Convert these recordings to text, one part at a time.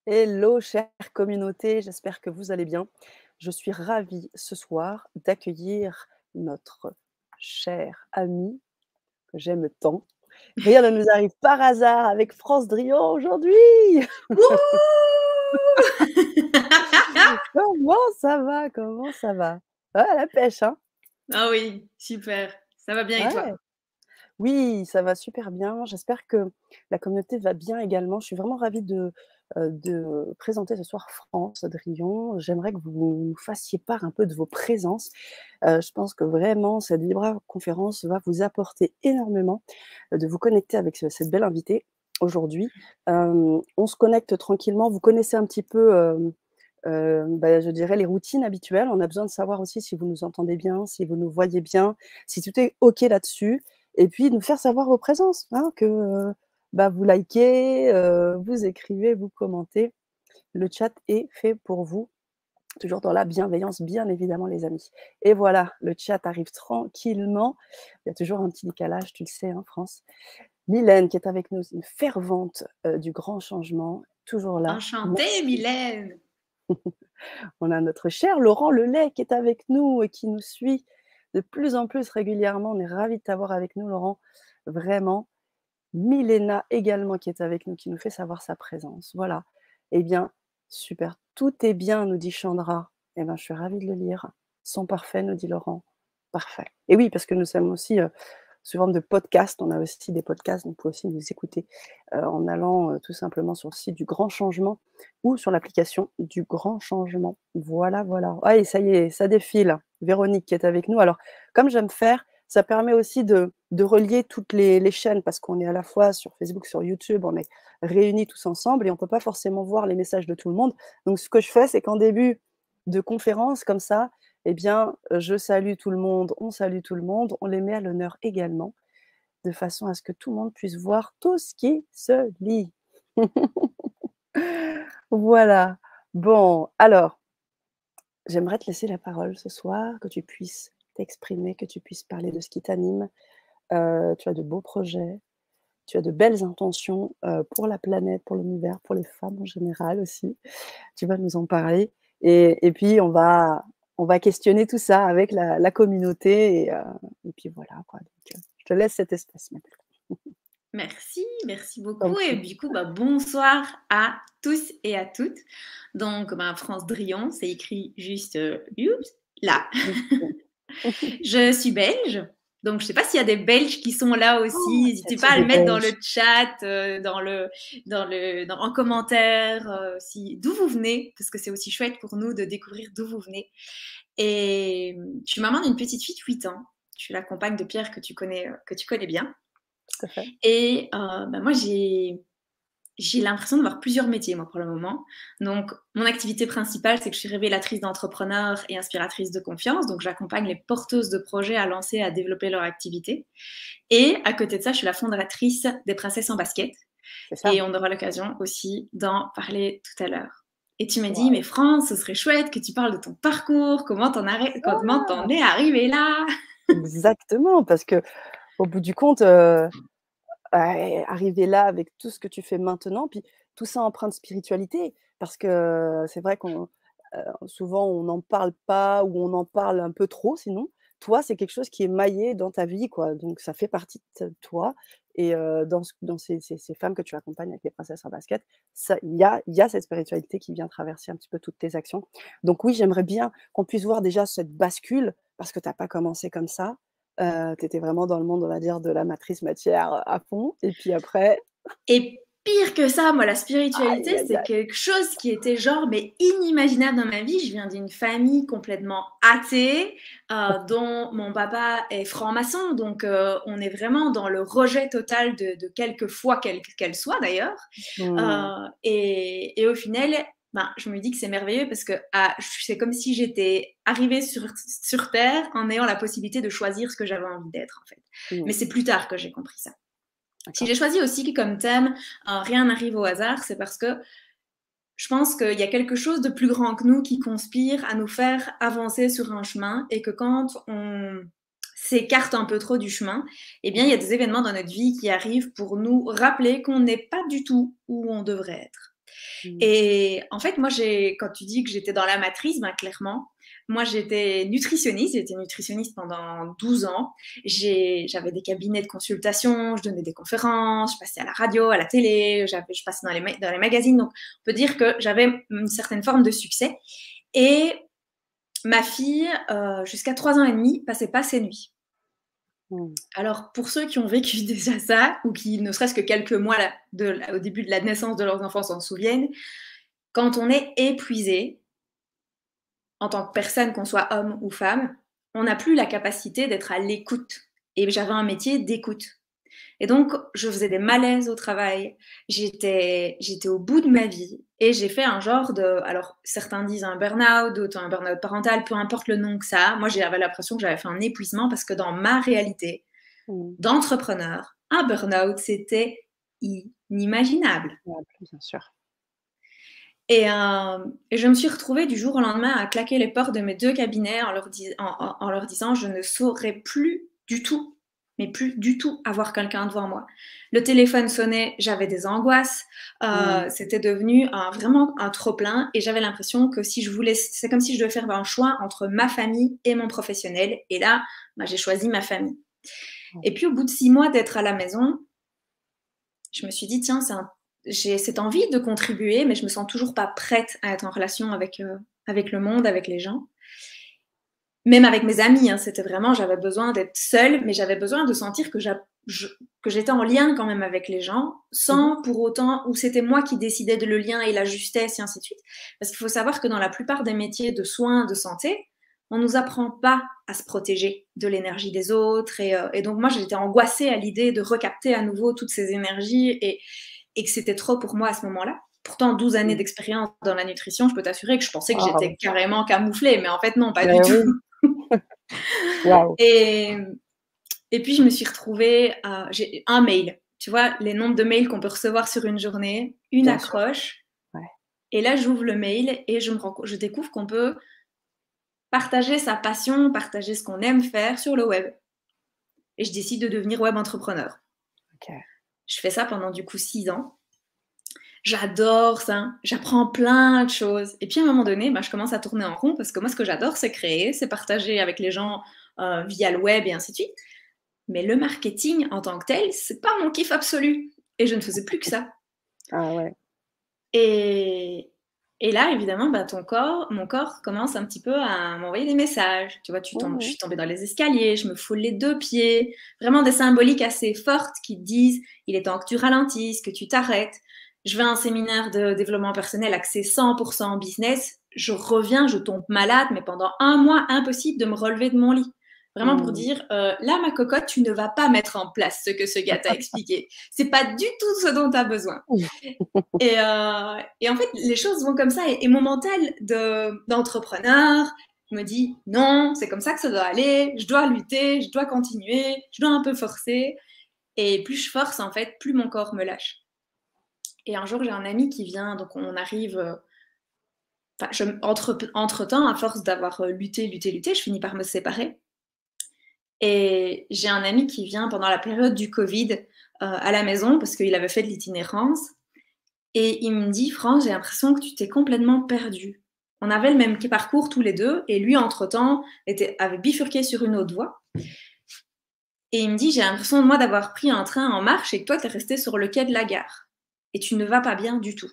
Hello, chère communauté, j'espère que vous allez bien. Je suis ravie ce soir d'accueillir notre cher ami que j'aime tant. Rien ne nous arrive par hasard avec France Drian aujourd'hui. Wouh! Comment ça va? Comment ça va? Ah, la pêche, hein? Ah oui, super. Ça va bien et Ouais. toi? Oui, ça va super bien. J'espère que la communauté va bien également. Je suis vraiment ravie de présenter ce soir France Drian. J'aimerais que vous nous fassiez part un peu de vos présences. Je pense que vraiment cette vibra-conférence va vous apporter énormément, de vous connecter avec cette belle invitée aujourd'hui. On se connecte tranquillement. Vous connaissez un petit peu, je dirais les routines habituelles. On a besoin de savoir aussi si vous nous entendez bien, si vous nous voyez bien, si tout est OK là-dessus. Et puis nous faire savoir vos présences, hein, que, vous likez, vous écrivez, vous commentez. Le chat est fait pour vous, toujours dans la bienveillance, bien évidemment les amis. Et voilà, le chat arrive tranquillement. Il y a toujours un petit décalage, tu le sais, hein, France. Mylène qui est avec nous, une fervente, du grand changement, toujours là. Enchantée, Merci. Mylène. On a notre cher Laurent Lelay qui est avec nous et qui nous suit de plus en plus régulièrement. On est ravis de t'avoir avec nous, Laurent, vraiment. Milena également qui est avec nous, qui nous fait savoir sa présence. Voilà. Eh bien, super. Tout est bien, nous dit Chandra. Eh bien, je suis ravie de le lire. Son parfait, nous dit Laurent. Parfait. Et oui, parce que nous sommes aussi sous forme de podcast. On a aussi des podcasts, donc vous pouvez aussi nous écouter en allant tout simplement sur le site du Grand Changement ou sur l'application du Grand Changement. Voilà, voilà. Ah, et ça y est, ça défile. Véronique qui est avec nous. Alors, comme j'aime faire, ça permet aussi de relier toutes les chaînes parce qu'on est à la fois sur Facebook, sur YouTube, on est réunis tous ensemble et on ne peut pas forcément voir les messages de tout le monde. Donc, ce que je fais, c'est qu'en début de conférence, comme ça, eh bien, je salue tout le monde, on salue tout le monde, on les met à l'honneur également, de façon à ce que tout le monde puisse voir tout ce qui se lit. Voilà. Bon, alors, j'aimerais te laisser la parole ce soir, que tu puisses t'exprimer, que tu puisses parler de ce qui t'anime. Tu as de beaux projets, tu as de belles intentions, pour la planète, pour l'univers, pour les femmes en général aussi. Tu vas nous en parler et puis on va questionner tout ça avec la communauté et puis voilà quoi, donc je te laisse cet espace maintenant. Merci, merci Je t'en beaucoup. Et prie. du coup, bonsoir à tous et à toutes. Donc, France Drian, c'est écrit juste oups, là. Je suis belge. Donc, je ne sais pas s'il y a des Belges qui sont là aussi. Oh, y N'hésitez pas a-t-il à des le mettre dans le Belges? chat, en commentaire, d'où vous venez, parce que c'est aussi chouette pour nous de découvrir d'où vous venez. Et je suis maman d'une petite fille de 8 ans. Je suis la compagne de Pierre que tu connais bien. Tout à fait. Et moi, j'ai l'impression d'avoir plusieurs métiers, moi, pour le moment. Donc, mon activité principale, c'est que je suis révélatrice d'entrepreneurs et inspiratrice de confiance. Donc, j'accompagne les porteuses de projets à lancer, à développer leur activité. Et à côté de ça, je suis la fondatrice des Princesses en basket. C'est ça. Et on aura l'occasion aussi d'en parler tout à l'heure. Et tu m'as dit, mais Waouh! France, ce serait chouette que tu parles de ton parcours, comment t'en Ah! es arrivée là. Exactement, parce qu'au bout du compte, arriver là avec tout ce que tu fais maintenant, puis tout ça empreint de spiritualité, parce que c'est vrai qu'on souvent on n'en parle pas ou on en parle un peu trop sinon. Toi, c'est quelque chose qui est maillé dans ta vie, quoi, donc ça fait partie de toi et dans ces femmes que tu accompagnes avec les princesses en basket, ça il y a cette spiritualité qui vient traverser un petit peu toutes tes actions. Donc oui, j'aimerais bien qu'on puisse voir déjà cette bascule, parce que tu as pas commencé comme ça. Tu étais vraiment dans le monde, on va dire, de la matrice matière, à fond et puis après Et pire que ça, moi, la aïe, spiritualité, aïe, c'est aïe. quelque chose qui était genre, mais inimaginable dans ma vie. Je viens d'une famille complètement athée, dont mon papa est franc-maçon, donc on est vraiment dans le rejet total de quelque foi qu'elle soit d'ailleurs. Mmh. Et au final, je me dis que c'est merveilleux parce que c'est comme si j'étais arrivée sur Terre en ayant la possibilité de choisir ce que j'avais envie d'être, en fait. Mais Mmh. c'est plus tard que j'ai compris ça. Si D'accord. j'ai choisi aussi comme thème Rien n'arrive au hasard, c'est parce que je pense qu'il y a quelque chose de plus grand que nous qui conspire à nous faire avancer sur un chemin et que quand on s'écarte un peu trop du chemin, eh bien, il y a des événements dans notre vie qui arrivent pour nous rappeler qu'on n'est pas du tout où on devrait être. Mmh. Et en fait, moi, quand tu dis que j'étais dans la matrice, ben, clairement, moi, j'étais nutritionniste. J'ai été nutritionniste pendant 12 ans. J'avais des cabinets de consultation, je donnais des conférences, je passais à la radio, à la télé, je passais dans les magazines. Donc, on peut dire que j'avais une certaine forme de succès. Et ma fille, jusqu'à 3 ans et demi, passait pas ses nuits. Mmh. Alors, pour ceux qui ont vécu déjà ça, ou qui, ne serait-ce que quelques mois au début de la naissance de leurs enfants, s'en souviennent, quand on est épuisé, en tant que personne, qu'on soit homme ou femme, on n'a plus la capacité d'être à l'écoute. Et j'avais un métier d'écoute. Et donc, je faisais des malaises au travail. J'étais au bout de ma vie. Et j'ai fait un genre de... Alors, certains disent un burn-out, d'autres un burn-out parental, peu importe le nom que ça a. Moi, j'avais l'impression que j'avais fait un épuisement parce que dans ma réalité Mmh. d'entrepreneur, un burn-out, c'était inimaginable. Ouais, bien sûr. Et je me suis retrouvée du jour au lendemain à claquer les portes de mes 2 cabinets en leur disant: «Je ne saurais plus du tout, mais plus du tout avoir quelqu'un devant moi». Le téléphone sonnait, j'avais des angoisses, Mmh. c'était devenu vraiment un trop-plein et j'avais l'impression que si je voulais c'est comme si je devais faire un choix entre ma famille et mon professionnel et là, bah, j'ai choisi ma famille. Ouais. Et puis au bout de 6 mois d'être à la maison, je me suis dit: «Tiens, j'ai cette envie de contribuer, mais je me sens toujours pas prête à être en relation avec le monde, avec les gens». Même avec mes amis, hein, c'était vraiment j'avais besoin d'être seule, mais j'avais besoin de sentir que j'étais en lien quand même avec les gens, Mmh. sans pour autant où c'était moi qui décidais de le lien et la justesse et ainsi de suite. Parce qu'il faut savoir que dans la plupart des métiers de soins, de santé, on nous apprend pas à se protéger de l'énergie des autres et donc moi j'étais angoissée à l'idée de recapter à nouveau toutes ces énergies et que c'était trop pour moi à ce moment-là. Pourtant, 12 années Mmh. d'expérience dans la nutrition, je peux t'assurer que je pensais que j'étais Waouh! carrément camouflée, mais en fait non, pas du Beh tout. oui. Waouh! Et, et puis je me suis retrouvée à j'ai un mail. Tu vois, les nombres de mails qu'on peut recevoir sur une journée, une Bien sûr. accroche. Ouais. Et là, j'ouvre le mail et je découvre qu'on peut partager sa passion, partager ce qu'on aime faire sur le web. Et je décide de devenir web entrepreneur. OK. Je fais ça pendant du coup 6 ans. J'adore ça, j'apprends plein de choses. Et puis à un moment donné, bah, je commence à tourner en rond parce que moi, ce que j'adore, c'est créer, c'est partager avec les gens via le web et ainsi de suite. Mais le marketing en tant que tel, c'est pas mon kiff absolu. Et je ne faisais plus que ça. Ah ouais. Et, et là, évidemment, bah, mon corps commence un petit peu à m'envoyer des messages. Tu vois, Mmh je mh. suis tombée dans les escaliers, je me foule les 2 pieds. Vraiment des symboliques assez fortes qui te disent, il est temps que tu ralentisses, que tu t'arrêtes. Je vais à un séminaire de développement personnel axé 100% business. Je reviens, je tombe malade, mais pendant un mois, impossible de me relever de mon lit. Vraiment pour Mmh. dire, là, ma cocotte, tu ne vas pas mettre en place ce que ce gars t'a expliqué. C'est pas du tout ce dont tu as besoin. Et en fait, les choses vont comme ça. Et mon mental d'entrepreneur me dit non, c'est comme ça que ça doit aller, je dois lutter, je dois continuer, je dois un peu forcer. Et plus je force, en fait, plus mon corps me lâche. Et un jour, j'ai un ami qui vient, donc on arrive. Entre-temps, à force d'avoir lutté, je finis par me séparer. Et j'ai un ami qui vient pendant la période du Covid à la maison parce qu'il avait fait de l'itinérance. Et il me dit: «France, j'ai l'impression que tu t'es complètement perdue». On avait le même parcours tous les 2 et lui, entre-temps, avait bifurqué sur une autre voie et il me dit: «J'ai l'impression, moi, d'avoir pris un train en marche et que toi, tu es restée sur le quai de la gare et tu ne vas pas bien du tout».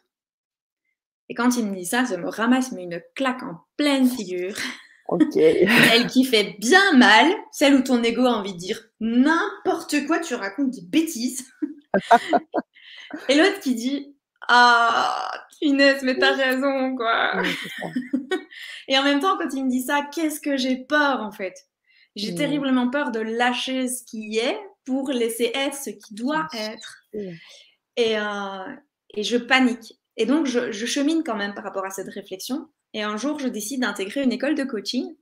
Et quand il me dit ça me ramasse mais une claque en pleine figure, OK. celle qui fait bien mal, celle où ton ego a envie de dire: «N'importe quoi, tu racontes des bêtises». Et l'autre qui dit: «Ah, punaise, mais tu as raison, quoi». Mmh, c'est ça. Et en même temps, quand il me dit ça, qu'est-ce que j'ai peur, en fait. J'ai Mmh. terriblement peur de lâcher ce qui est pour laisser être ce qui Bien doit être. sûr. Et, et je panique. Et donc, je chemine quand même par rapport à cette réflexion. Et un jour, je décide d'intégrer une école de coaching.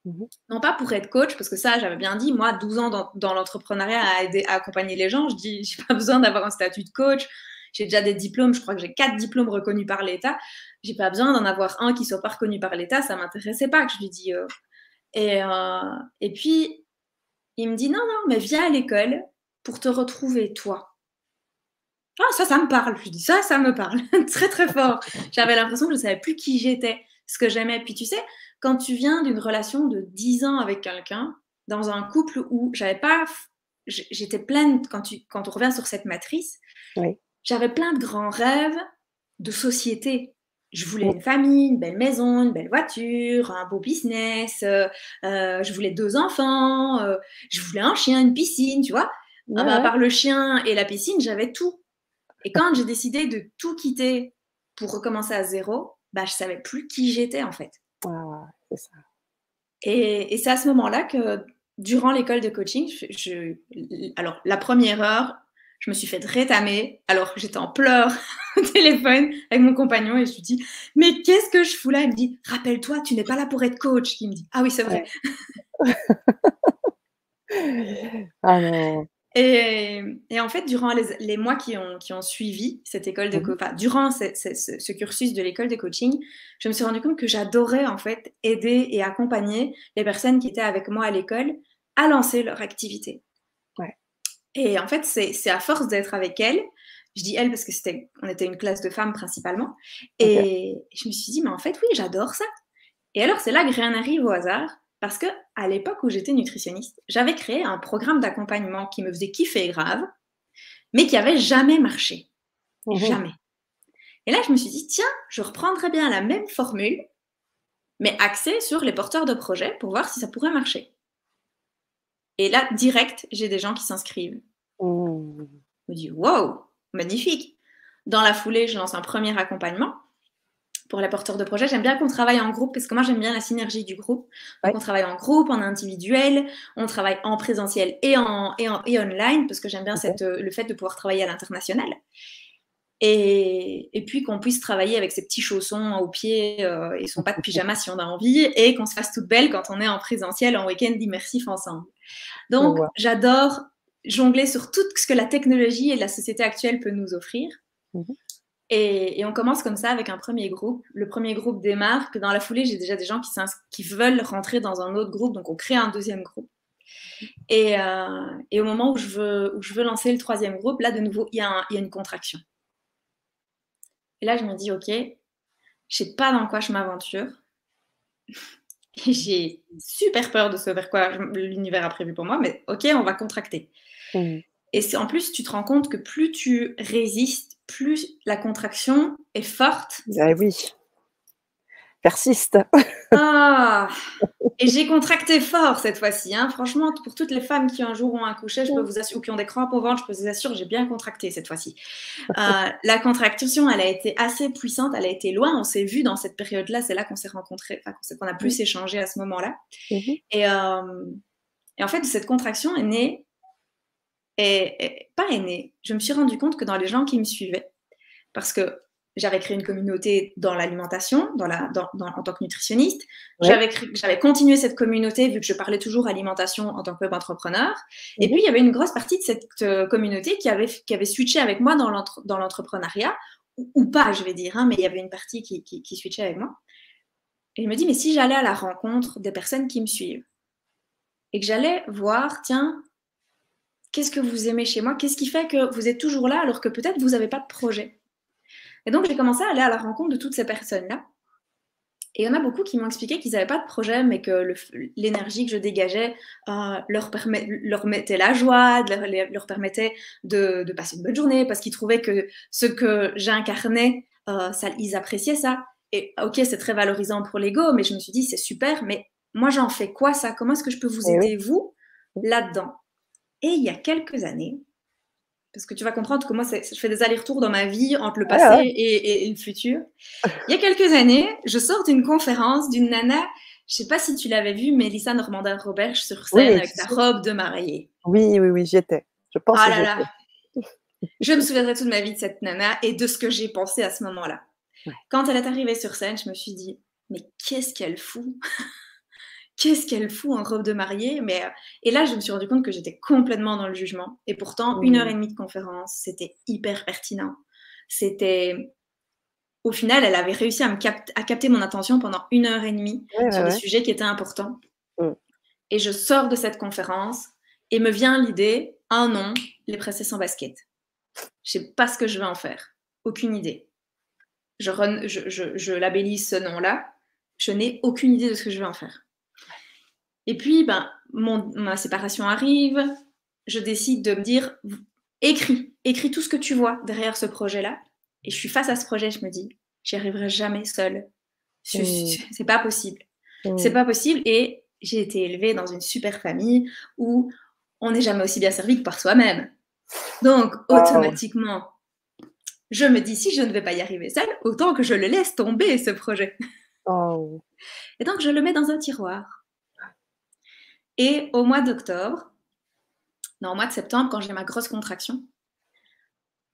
Mmh mh. Non pas pour être coach, parce que ça, j'avais bien dit, moi, 12 ans dans l'entrepreneuriat à accompagner les gens, je dis, j'ai pas besoin d'avoir un statut de coach. J'ai déjà des diplômes, je crois que j'ai 4 diplômes reconnus par l'État. J'ai pas besoin d'en avoir un qui soit pas reconnu par l'État, ça m'intéressait pas, que je lui dis. Et puis, il me dit, non, non, mais viens à l'école pour te retrouver toi. Ah, ça me parle. Je dis ça me parle. Très, très fort. J'avais l'impression que je ne savais plus qui j'étais, ce que j'aimais. Puis tu sais, quand tu viens d'une relation de 10 ans avec quelqu'un, dans un couple où j'avais pas. J'étais pleine, quand on revient sur cette matrice, Oui. j'avais plein de grands rêves de société. Je voulais Mmh. une famille, une belle maison, une belle voiture, un beau business, je voulais 2 enfants, je voulais un chien, une piscine, tu vois? Ah Ouais, bah, à ouais. part le chien et la piscine, j'avais tout. Et quand j'ai décidé de tout quitter pour recommencer à zéro, bah, je savais plus qui j'étais, en fait. Ah, c'est ça. Et c'est à ce moment-là que, durant l'école de coaching, alors la première heure, je me suis fait rétamer. Alors j'étais en pleurs au téléphone avec mon compagnon et je lui dis: «Mais qu'est-ce que je fous là?» Il me dit: «Rappelle-toi, tu n'es pas là pour être coach». Il me dit: «Ah oui, c'est vrai». Ouais. Ah non. Et en fait, durant les mois qui ont suivi cette école de Mmh mh. enfin, durant ce cursus de l'école de coaching, je me suis rendu compte que j'adorais en fait aider et accompagner les personnes qui étaient avec moi à l'école à lancer leur activité. Ouais. Et en fait, c'est à force d'être avec elles, je dis elles parce que on était une classe de femmes principalement, OK. et je me suis dit, mais en fait, oui, j'adore ça. Et alors, c'est là que rien n'arrive au hasard, parce que à l'époque où j'étais nutritionniste, j'avais créé un programme d'accompagnement qui me faisait kiffer grave, mais qui avait jamais marché. Mmh mh. Jamais. Et là, je me suis dit, tiens, je reprendrais bien la même formule, mais axée sur les porteurs de projets pour voir si ça pourrait marcher. Et là, direct, j'ai des gens qui s'inscrivent. Mmh. Je me dis, waouh, magnifique. Dans la foulée, je lance un premier accompagnement pour les porteurs de projets. J'aime bien qu'on travaille en groupe parce que moi, j'aime bien la synergie du groupe. Donc, Ouais. on travaille en groupe, en individuel, on travaille en présentiel et online parce que j'aime bien OK. le fait de pouvoir travailler à l'international. Et puis qu'on puisse travailler avec ses petits chaussons aux pieds et son pas de pyjama si on a envie, et qu'on se fasse toute belle quand on est en présentiel, en week-end immersif ensemble. Je Donc, vois. j'adore jongler sur tout ce que la technologie et la société actuelle peut nous offrir. Mmh mh. Et on commence comme ça avec un premier groupe. Le premier groupe démarre, que dans la foulée, j'ai déjà des gens qui veulent rentrer dans un autre groupe, donc on crée un deuxième groupe. Et au moment où je veux lancer le troisième groupe, là, de nouveau, il y a une contraction. Et là, je me dis, OK, je sais pas dans quoi je m'aventure. Et j'ai super peur de ce vers quoi l'univers a prévu pour moi, mais OK, on va contracter. Mmh. Et en plus, tu te rends compte que plus tu résistes, plus la contraction est forte. Bah oui, persiste. Ah! Et j'ai contracté fort cette fois-ci, hein. Franchement, pour toutes les femmes qui un jour ont accouché, je peux vous assurer, ou qui ont des crampes au ventre, je peux vous assurer, j'ai bien contracté cette fois-ci. La contraction, elle a été assez puissante, elle a été loin. On s'est vu dans cette période-là, c'est là qu'on s'est rencontrés, enfin qu'on a Mmh. plus échangé à ce moment-là. Mmh mh. Et, et en fait, cette contraction est née, pas est née. Je me suis rendu compte que dans les gens qui me suivaient, parce que j'avais créé une communauté dans l'alimentation, en tant que nutritionniste. Ouais. J'avais continué cette communauté vu que je parlais toujours alimentation en tant que web entrepreneur. Et Mmh puis, mh. il y avait une grosse partie de cette communauté qui avait switché avec moi dans l'entrepreneuriat, ou pas, je vais dire, hein, mais il y avait une partie qui switchait avec moi. Et je me dis, mais si j'allais à la rencontre des personnes qui me suivent et que j'allais voir, tiens, qu'est-ce que vous aimez chez moi? Qu'est-ce qui fait que vous êtes toujours là alors que peut-être vous n'avez pas de projet? Et donc, j'ai commencé à aller à la rencontre de toutes ces personnes-là. Et il y en a beaucoup qui m'ont expliqué qu'ils n'avaient pas de projet, mais que l'énergie que je dégageais leur mettait la joie, leur permettait de passer une bonne journée, parce qu'ils trouvaient que ce que j'incarnais, ils appréciaient ça. Et ok, c'est très valorisant pour l'ego, mais je me suis dit, c'est super, mais moi, j'en fais quoi ça? Comment est-ce que je peux vous Et oui. aider, vous, Mmh. là-dedans? Et il y a quelques années, parce que tu vas comprendre que moi, je fais des allers-retours dans ma vie entre le Ouais, passé ouais. et le futur. Il y a quelques années, je sors d'une conférence d'une nana, je sais pas si tu l'avais vue, Mélissa Normandin-Roberge sur scène Oui, avec si, sa si. robe de mariée. Oui, oui, oui, j'y étais. Je pense Ah que j'y là étais. là, je me souviendrai toute ma vie de cette nana et de ce que j'ai pensé à ce moment-là. Ouais. Quand elle est arrivée sur scène, je me suis dit, mais qu'est-ce qu'elle fout? Qu'est-ce qu'elle fout en robe de mariée? Et là, je me suis rendu compte que j'étais complètement dans le jugement. Et pourtant, 1 heure et demie de conférence, c'était hyper pertinent. C'était Au final, elle avait réussi à capter mon attention pendant 1 heure et demie Ouais, ouais, sur des ouais. sujets qui étaient importants. Mmh. Et je sors de cette conférence et me vient l'idée, un nom, les presser sans basket. Je sais pas ce que je vais en faire. Aucune idée. Je labellise ce nom-là. Je n'ai aucune idée de ce que je vais en faire. Et puis, ben, ma séparation arrive. Je décide de me dire, écris tout ce que tu vois derrière ce projet-là. Et je suis face à ce projet, je me dis, j'y arriverai jamais seule. C'est pas possible. C'est pas possible. Et j'ai été élevée dans une super famille où on n'est jamais aussi bien servi que par soi-même. Donc, automatiquement, je me dis, si je ne vais pas y arriver seule, autant que je le laisse tomber, ce projet. Et donc, je le mets dans un tiroir. Et au mois d'octobre, non, au mois de septembre, quand j'ai ma grosse contraction,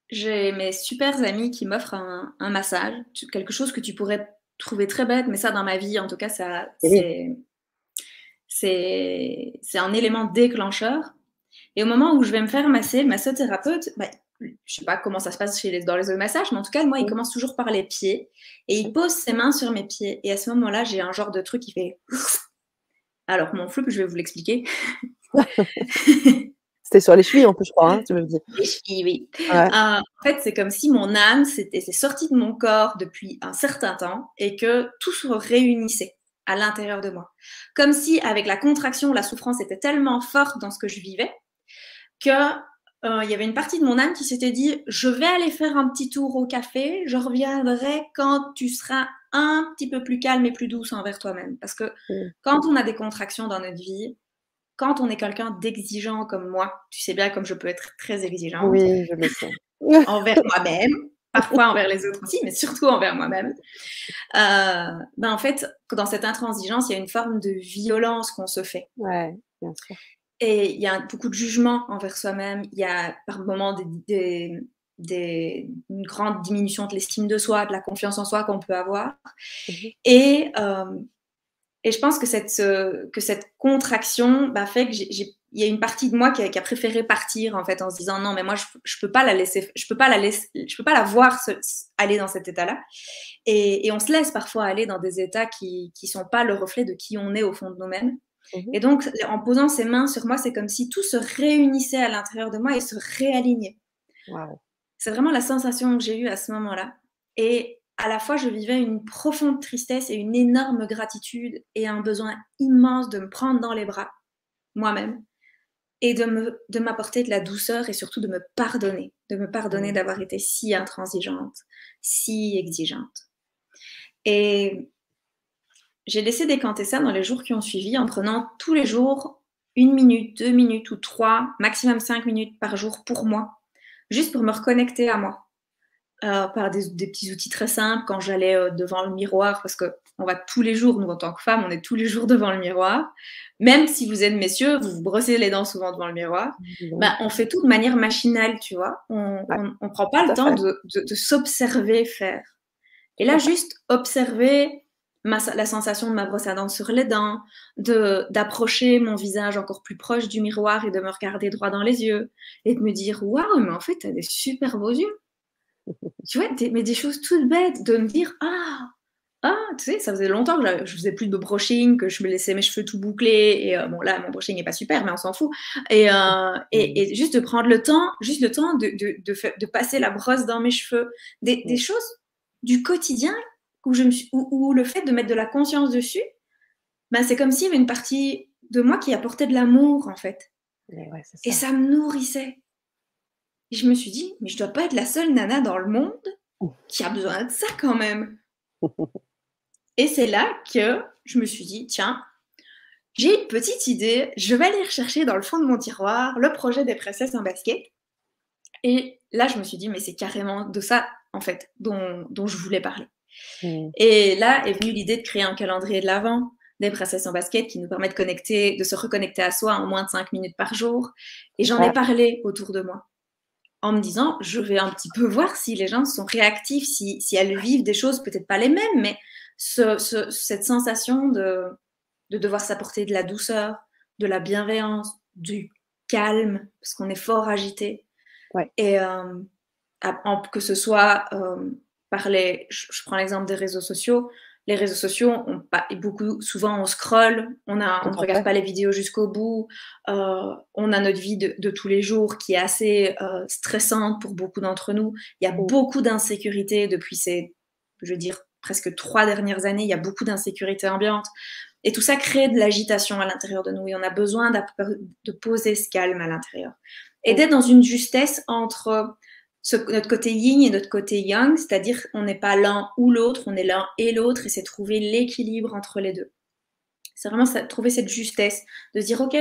j'ai mes super amis qui m'offrent un massage, quelque chose que tu pourrais trouver très bête, mais ça, dans ma vie, en tout cas, c'est un élément déclencheur. Et au moment où je vais me faire masser, le massothérapeute, bah, je sais pas comment ça se passe dans les autres massages, mais en tout cas, moi, il commence toujours par les pieds et il pose ses mains sur mes pieds. Et à ce moment-là, j'ai un genre de truc qui fait... Alors, mon flou, je vais vous l'expliquer. C'était sur les chevilles, en plus, je crois, hein, tu me dis. Les chevilles, oui. Ouais. En fait, c'est comme si mon âme c'est sorti de mon corps depuis un certain temps et que tout se réunissait à l'intérieur de moi. Comme si, avec la contraction, la souffrance était tellement forte dans ce que je vivais que il y avait une partie de mon âme qui s'était dit, je vais aller faire un petit tour au café, je reviendrai quand tu seras un petit peu plus calme et plus douce envers toi-même. Parce que quand on a des contractions dans notre vie, quand on est quelqu'un d'exigeant comme moi, tu sais bien comme je peux être très exigeante. Oui, je le sais. Envers moi-même, parfois envers les autres aussi, mais surtout envers moi-même. Ben en fait, dans cette intransigeance, il y a une forme de violence qu'on se fait. Ouais, bien sûr. Et il y a beaucoup de jugement envers soi-même. Il y a par moments une grande diminution de l'estime de soi, de la confiance en soi qu'on peut avoir. Et je pense que cette contraction bah, fait que il y a une partie de moi qui a préféré partir en fait en se disant non mais moi je peux pas la voir aller dans cet état-là. Et on se laisse parfois aller dans des états qui sont pas le reflet de qui on est au fond de nous-mêmes. Et donc, en posant ses mains sur moi, c'est comme si tout se réunissait à l'intérieur de moi et se réalignait. Wow. C'est vraiment la sensation que j'ai eue à ce moment-là. Et à la fois, je vivais une profonde tristesse et une énorme gratitude et un besoin immense de me prendre dans les bras, moi-même, et de m'apporter de la douceur et surtout de me pardonner d'avoir été si intransigeante, si exigeante. Et j'ai laissé décanter ça dans les jours qui ont suivi en prenant tous les jours 1 minute, 2 minutes ou 3, maximum 5 minutes par jour pour moi, juste pour me reconnecter à moi. Par des petits outils très simples, quand j'allais devant le miroir, parce qu'on va tous les jours, nous en tant que femmes, on est tous les jours devant le miroir. Même si vous êtes messieurs, vous vous brossez les dents souvent devant le miroir. Bah, on fait tout de manière machinale, tu vois. On prend pas le temps de s'observer faire. Et là, juste observer la sensation de ma brosse à dents sur les dents, d'approcher mon visage encore plus proche du miroir et de me regarder droit dans les yeux et de me dire waouh, mais en fait, t'as des super beaux yeux. Tu vois, mais des choses toutes bêtes, de me dire tu sais, ça faisait longtemps que je faisais plus de brushing, que je me laissais mes cheveux tout bouclés. Et bon, là, mon brushing n'est pas super, mais on s'en fout. Et juste de prendre le temps, de passer la brosse dans mes cheveux, des choses du quotidien où le fait de mettre de la conscience dessus, ben, c'est comme s'il y avait une partie de moi qui apportait de l'amour, en fait. Ouais, ça. Et ça me nourrissait. Et je me suis dit, mais je dois pas être la seule nana dans le monde qui a besoin de ça quand même. Et c'est là que je me suis dit, tiens, j'ai une petite idée, je vais aller rechercher dans le fond de mon tiroir le projet des princesses en basket. Et là, je me suis dit, mais c'est carrément de ça, en fait, dont je voulais parler. Et là est venue l'idée de créer un calendrier de l'Avent des princesses en basket qui nous permet de se reconnecter à soi en moins de 5 minutes par jour. Et j'en ai parlé autour de moi en me disant, je vais un petit peu voir si les gens sont réactifs, si elles vivent des choses, peut-être pas les mêmes, mais cette sensation de devoir s'apporter de la douceur, de la bienveillance, du calme, parce qu'on est fort agité. Ouais. Et que ce soit je prends l'exemple des réseaux sociaux, les réseaux sociaux, souvent on scrolle, on Tout ne à regarde fait. pas les vidéos jusqu'au bout, on a notre vie de tous les jours qui est assez stressante pour beaucoup d'entre nous. Il y a Mmh. beaucoup d'insécurité depuis je veux dire, presque 3 dernières années, il y a beaucoup d'insécurité ambiante. Et tout ça crée de l'agitation à l'intérieur de nous et on a besoin de poser ce calme à l'intérieur. Et Mmh. d'être dans une justesse entre notre côté yin et notre côté yang, c'est-à-dire on n'est pas l'un ou l'autre, on est l'un et l'autre et c'est trouver l'équilibre entre les deux. C'est vraiment ça, trouver cette justesse, de se dire, OK,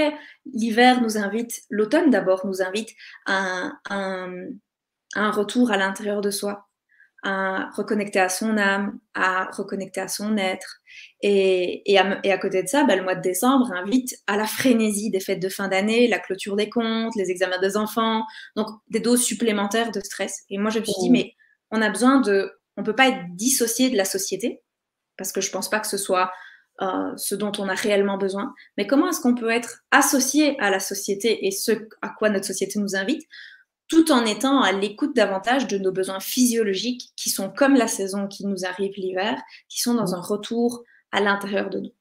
l'hiver nous invite, l'automne d'abord nous invite à un retour à l'intérieur de soi, à reconnecter à son âme, à reconnecter à son être. Et à côté de ça, bah, le mois de décembre invite à la frénésie des fêtes de fin d'année, la clôture des comptes, les examens des enfants, donc des doses supplémentaires de stress. Et moi, je me suis dit, Mmh. mais on peut pas être dissocié de la société, parce que je pense pas que ce soit ce dont on a réellement besoin. Mais comment est-ce qu'on peut être associé à la société et ce à quoi notre société nous invite, tout en étant à l'écoute davantage de nos besoins physiologiques qui sont comme la saison qui nous arrive l'hiver, qui sont dans Mmh. un retour à l'intérieur de nous.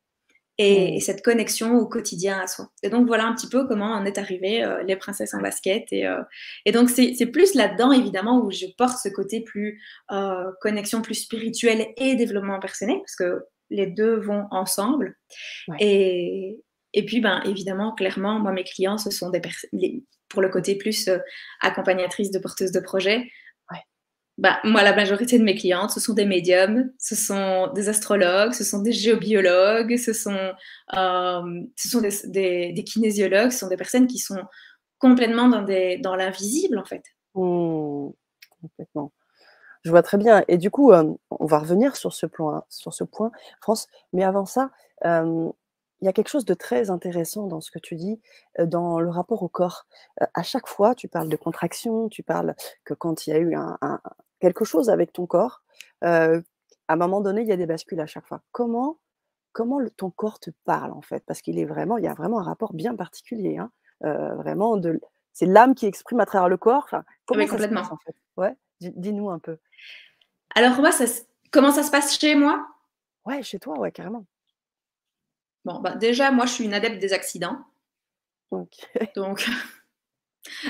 Et Mmh. cette connexion au quotidien à soi. Et donc voilà un petit peu comment on est arrivé les princesses en basket. Et donc c'est plus là-dedans évidemment où je porte ce côté plus connexion plus spirituelle et développement personnel parce que les deux vont ensemble. Ouais. Et, et puis, ben, évidemment, clairement, moi, mes clients, ce sont des personnes, pour le côté plus accompagnatrice de porteuse de projet, Ouais. bah, moi, la majorité de mes clientes, ce sont des médiums, ce sont des astrologues, ce sont des géobiologues, ce sont des kinésiologues, ce sont des personnes qui sont complètement dans l'invisible, en fait. Mmh. Complètement. Je vois très bien et du coup, on va revenir sur ce point, France, mais avant ça, il y a quelque chose de très intéressant dans ce que tu dis, dans le rapport au corps. À chaque fois, tu parles de contraction, tu parles que quand il y a eu quelque chose avec ton corps, à un moment donné, il y a des bascules à chaque fois. Comment ton corps te parle, en fait? Parce il y a vraiment un rapport bien particulier, hein, vraiment c'est l'âme qui exprime à travers le corps, enfin, Oui, comment ça se passe, complètement. en fait? Ouais, dis-nous un peu. Alors, moi, comment ça se passe chez moi? Ouais, chez toi, ouais, carrément. Bon, bah, déjà, moi, je suis une adepte des accidents. OK. Donc,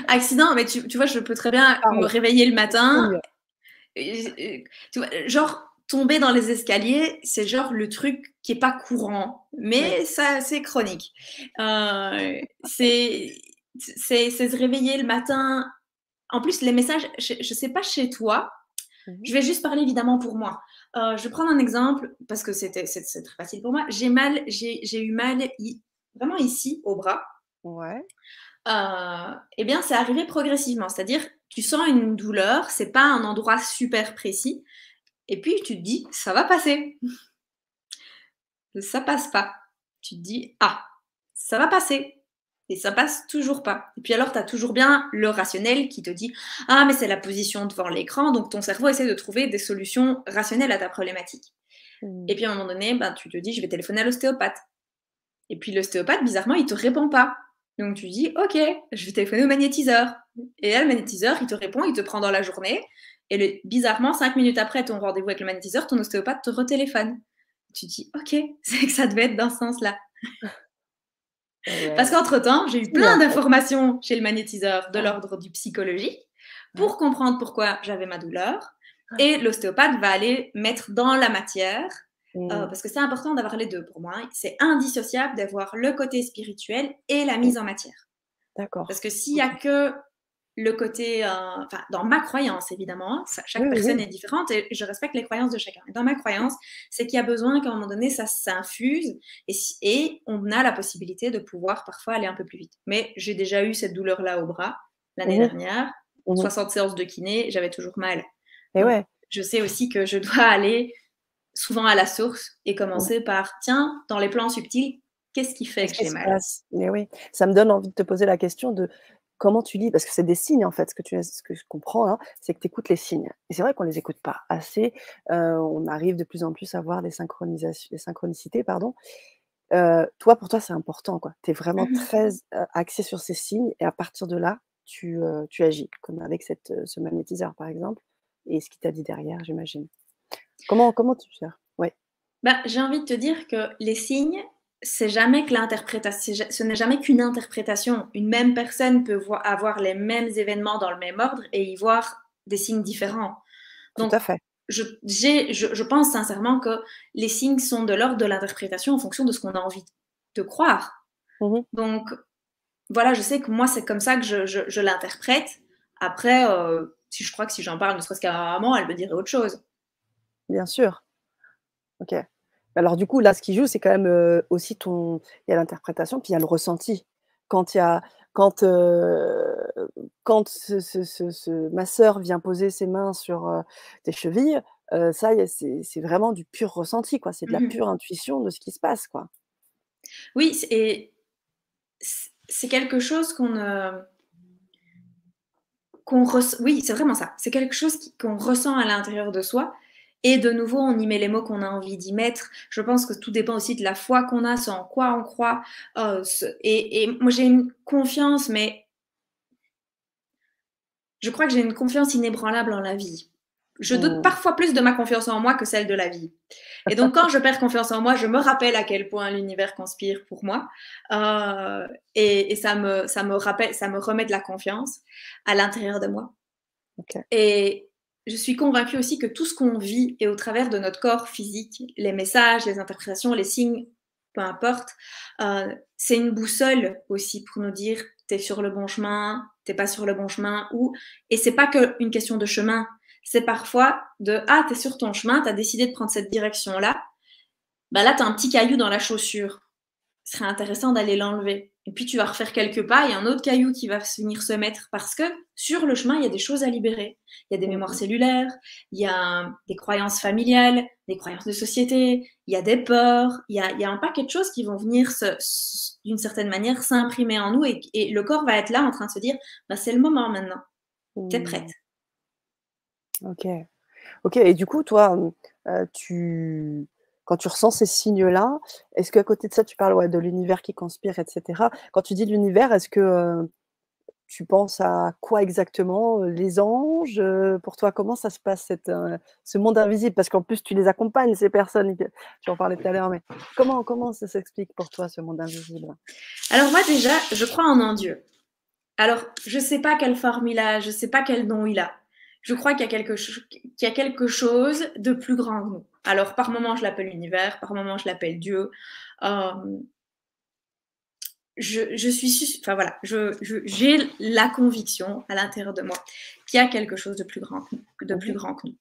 accident, mais tu vois, je peux très bien me Parle, réveiller le matin. exprime-le. Tu vois, genre, tomber dans les escaliers, c'est genre le truc qui est pas courant, Ouais. mais ça, c'est chronique. C'est c'est se réveiller le matin. En plus, les messages, je sais pas chez toi, Mmh mh. je vais juste parler évidemment pour moi. Je vais prendre un exemple parce que c'est très facile pour moi. J'ai eu mal vraiment ici au bras. Ouais. Eh bien, c'est arrivé progressivement. C'est-à-dire, tu sens une douleur, c'est pas un endroit super précis, et puis tu te dis, ça va passer. Ça passe pas. Tu te dis, ah, ça va passer. Et ça passe toujours pas. Et puis alors, tu as toujours bien le rationnel qui te dit, ah, mais c'est la position devant l'écran, donc ton cerveau essaie de trouver des solutions rationnelles à ta problématique. Mmh. Et puis à un moment donné, ben, tu te dis, je vais téléphoner à l'ostéopathe. Et puis l'ostéopathe, bizarrement, il te répond pas. Donc tu dis, ok, je vais téléphoner au magnétiseur. Et là, le magnétiseur, il te répond, il te prend dans la journée. Et bizarrement, 5 minutes après ton rendez-vous avec le magnétiseur, ton ostéopathe te retéléphone. Tu dis, ok, c'est que ça devait être dans ce sens-là. Et Parce ouais, qu'entre-temps, j'ai eu signe, plein en fait. d'informations chez le magnétiseur de Ouais, l'ordre du psychologique ouais. pour comprendre pourquoi j'avais ma douleur. Et l'ostéopathe va aller mettre dans la matière, Mmh. parce que c'est important d'avoir les deux pour moi. Hein. C'est indissociable d'avoir le côté spirituel et la Mmh. mise en matière. Parce D'accord. que s'il y a OK. que le côté, enfin, dans ma croyance évidemment, hein, Oui, chaque oui, personne oui. est différente et je respecte les croyances de chacun. Mais dans ma croyance, c'est qu'il y a besoin qu'à un moment donné, ça s'infuse et on a la possibilité de pouvoir parfois aller un peu plus vite. Mais j'ai déjà eu cette douleur-là au bras l'année Mmh mh. dernière, Mmh mh. 60 séances de kiné, j'avais toujours mal. Et Donc ouais. je sais aussi que je dois aller souvent à la source et Ouais. commencer par: «Tiens, dans les plans subtils, qu'est-ce qui fait Qu'est-ce que qui j'ai se mal?» passe? Mais oui, ça me donne envie de te poser la question de comment tu lis? Parce que c'est des signes, en fait, ce que je comprends, hein, c'est que tu écoutes les signes et c'est vrai qu'on les écoute pas assez. On arrive de plus en plus à voir des synchronicités, pardon. Pour toi, c'est important, quoi. Tu es vraiment Mmh. très axé sur ces signes et à partir de là, tu agis, comme avec ce magnétiseur, par exemple et ce qu'il t'a dit derrière, j'imagine. Comment tu gères? Ouais. Bah, j'ai envie de te dire que les signes, c'est jamais que l'interprétation, ce n'est jamais qu'une interprétation. Une même personne peut avoir les mêmes événements dans le même ordre et y voir des signes différents. Tout Donc, à fait. je pense sincèrement que les signes sont de l'ordre de l'interprétation en fonction de ce qu'on a envie de croire. Mmh. Donc, voilà, je sais que moi, c'est comme ça que je l'interprète. Après, si je crois que si j'en parle, ne serait-ce qu'à ma maman, elle me dirait autre chose. Bien sûr. OK. Alors du coup, là, ce qui joue, c'est quand même, aussi ton il y a l'interprétation, puis il y a le ressenti. Quand il y a quand, quand ma sœur vient poser ses mains sur, tes chevilles, ça y est, c'est vraiment du pur ressenti, quoi. C'est de la Mmh. pure intuition de ce qui se passe, quoi. Oui, c'est quelque chose qu'on ressent. Oui, c'est vraiment ça. C'est quelque chose qu'on ressent à l'intérieur de soi. Et de nouveau, on y met les mots qu'on a envie d'y mettre. Je pense que tout dépend aussi de la foi qu'on a, ce en quoi on croit. Et moi, j'ai une confiance, mais je crois que j'ai une confiance inébranlable en la vie. Je doute Mmh. parfois plus de ma confiance en moi que celle de la vie. Et donc, quand je perds confiance en moi, je me rappelle à quel point l'univers conspire pour moi. Et ça me rappelle, ça me remet de la confiance à l'intérieur de moi. OK. Et je suis convaincue aussi que tout ce qu'on vit et au travers de notre corps physique, les messages, les interprétations, les signes, peu importe, c'est une boussole aussi pour nous dire t'es sur le bon chemin, t'es pas sur le bon chemin, ou et c'est pas qu'une question de chemin, c'est parfois de ah t'es sur ton chemin, t'as décidé de prendre cette direction là, bah là t'as un petit caillou dans la chaussure, ce serait intéressant d'aller l'enlever. Et puis tu vas refaire quelques pas, il y a un autre caillou qui va venir se mettre parce que sur le chemin, il y a des choses à libérer. Il y a des Mmh mémoires mh. cellulaires, il y a des croyances familiales, des croyances de société, il y a des peurs, il y a un paquet de choses qui vont venir d'une certaine manière s'imprimer en nous et le corps va être là en train de se dire bah, c'est le moment maintenant, t'es prête. Mmh. OK. OK et du coup, toi, tu quand tu ressens ces signes-là, est-ce qu'à côté de ça, tu parles, ouais, de l'univers qui conspire et cetera. Quand tu dis l'univers, est-ce que, tu penses à quoi exactement? Les anges? Pour toi, comment ça se passe ce monde invisible? Parce qu'en plus, tu les accompagnes, ces personnes, que tu en parlais tout à l'heure, mais comment ça s'explique pour toi, ce monde invisible? Alors moi déjà, je crois en un Dieu. Alors, je ne sais pas quelle forme il a, je ne sais pas quel nom il a. Je crois qu'il y a quelque chose de plus grand que nous. Alors, par moments, je l'appelle l'univers, par moments, je l'appelle Dieu. Euh, enfin voilà, j'ai la conviction à l'intérieur de moi qu'il y a quelque chose de plus grand de plus Mmh. grand que nous.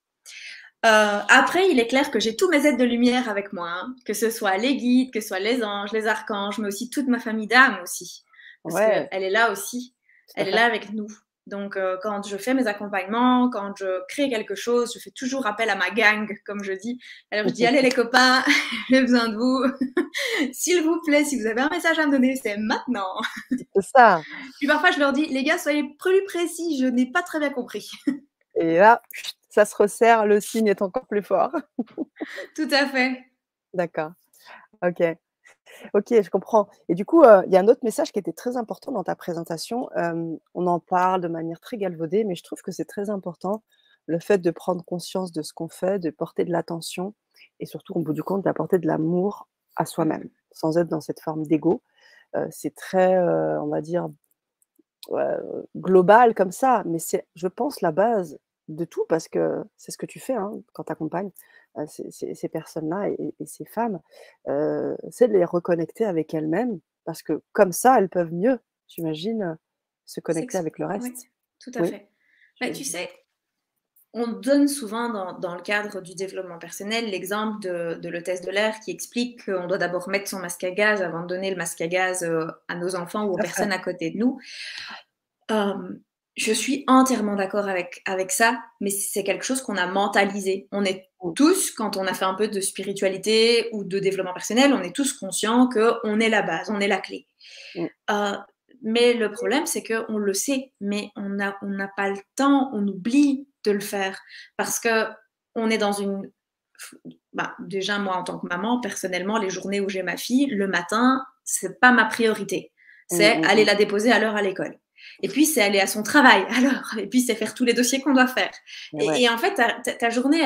Après, il est clair que j'ai tous mes aides de lumière avec moi, hein, que ce soit les guides, que ce soit les anges, les archanges, mais aussi toute ma famille d'âmes aussi, parce qu'elle Ouais, est là aussi, tout à elle est fait. là avec nous. Donc, quand je fais mes accompagnements, quand je crée quelque chose, je fais toujours appel à ma gang, comme je dis. Alors, je dis, allez les copains, j'ai besoin de vous. S'il vous plaît, si vous avez un message à me donner, c'est maintenant. C'est ça Puis parfois, je leur dis, les gars, soyez plus précis, je n'ai pas très bien compris. et là, ça se resserre, le signe est encore plus fort. Tout à fait. D'accord, OK. OK, je comprends et du coup, il y a un autre message qui était très important dans ta présentation, on en parle de manière très galvaudée, mais je trouve que c'est très important, le fait de prendre conscience de ce qu'on fait, de porter de l'attention et surtout, au bout du compte, d'apporter de l'amour à soi-même, sans être dans cette forme d'ego. C'est très, on va dire, global comme ça, mais c'est, je pense, la base de tout parce que c'est ce que tu fais, hein, quand tu accompagnes, ces personnes-là et ces femmes, c'est de les reconnecter avec elles-mêmes parce que comme ça, elles peuvent mieux, j'imagine, se connecter avec le Oui, reste. tout à Oui, fait. je Bah, tu sais, on donne souvent dans le cadre du développement personnel l'exemple de l'hôtesse de l'air qui explique qu'on doit d'abord mettre son masque à gaz avant de donner le masque à gaz à nos enfants ou aux tout à fait. personnes à côté de nous. Euh, je suis entièrement d'accord avec ça, mais c'est quelque chose qu'on a mentalisé. On est Mmh, tous, quand on a fait un peu de spiritualité ou de développement personnel, on est tous conscients qu'on est la base, on est la clé. mmh, Euh, mais le problème, c'est qu'on le sait, mais on n'a pas le temps, on oublie de le faire parce que on est dans une. Bah, déjà, moi, en tant que maman, personnellement, les journées où j'ai ma fille, le matin, c'est pas ma priorité. mmh, C'est mmh aller mh. la déposer à l'heure à l'école. Et puis, c'est aller à son travail, alors. Et puis, c'est faire tous les dossiers qu'on doit faire. Ouais. Et en fait, ta journée,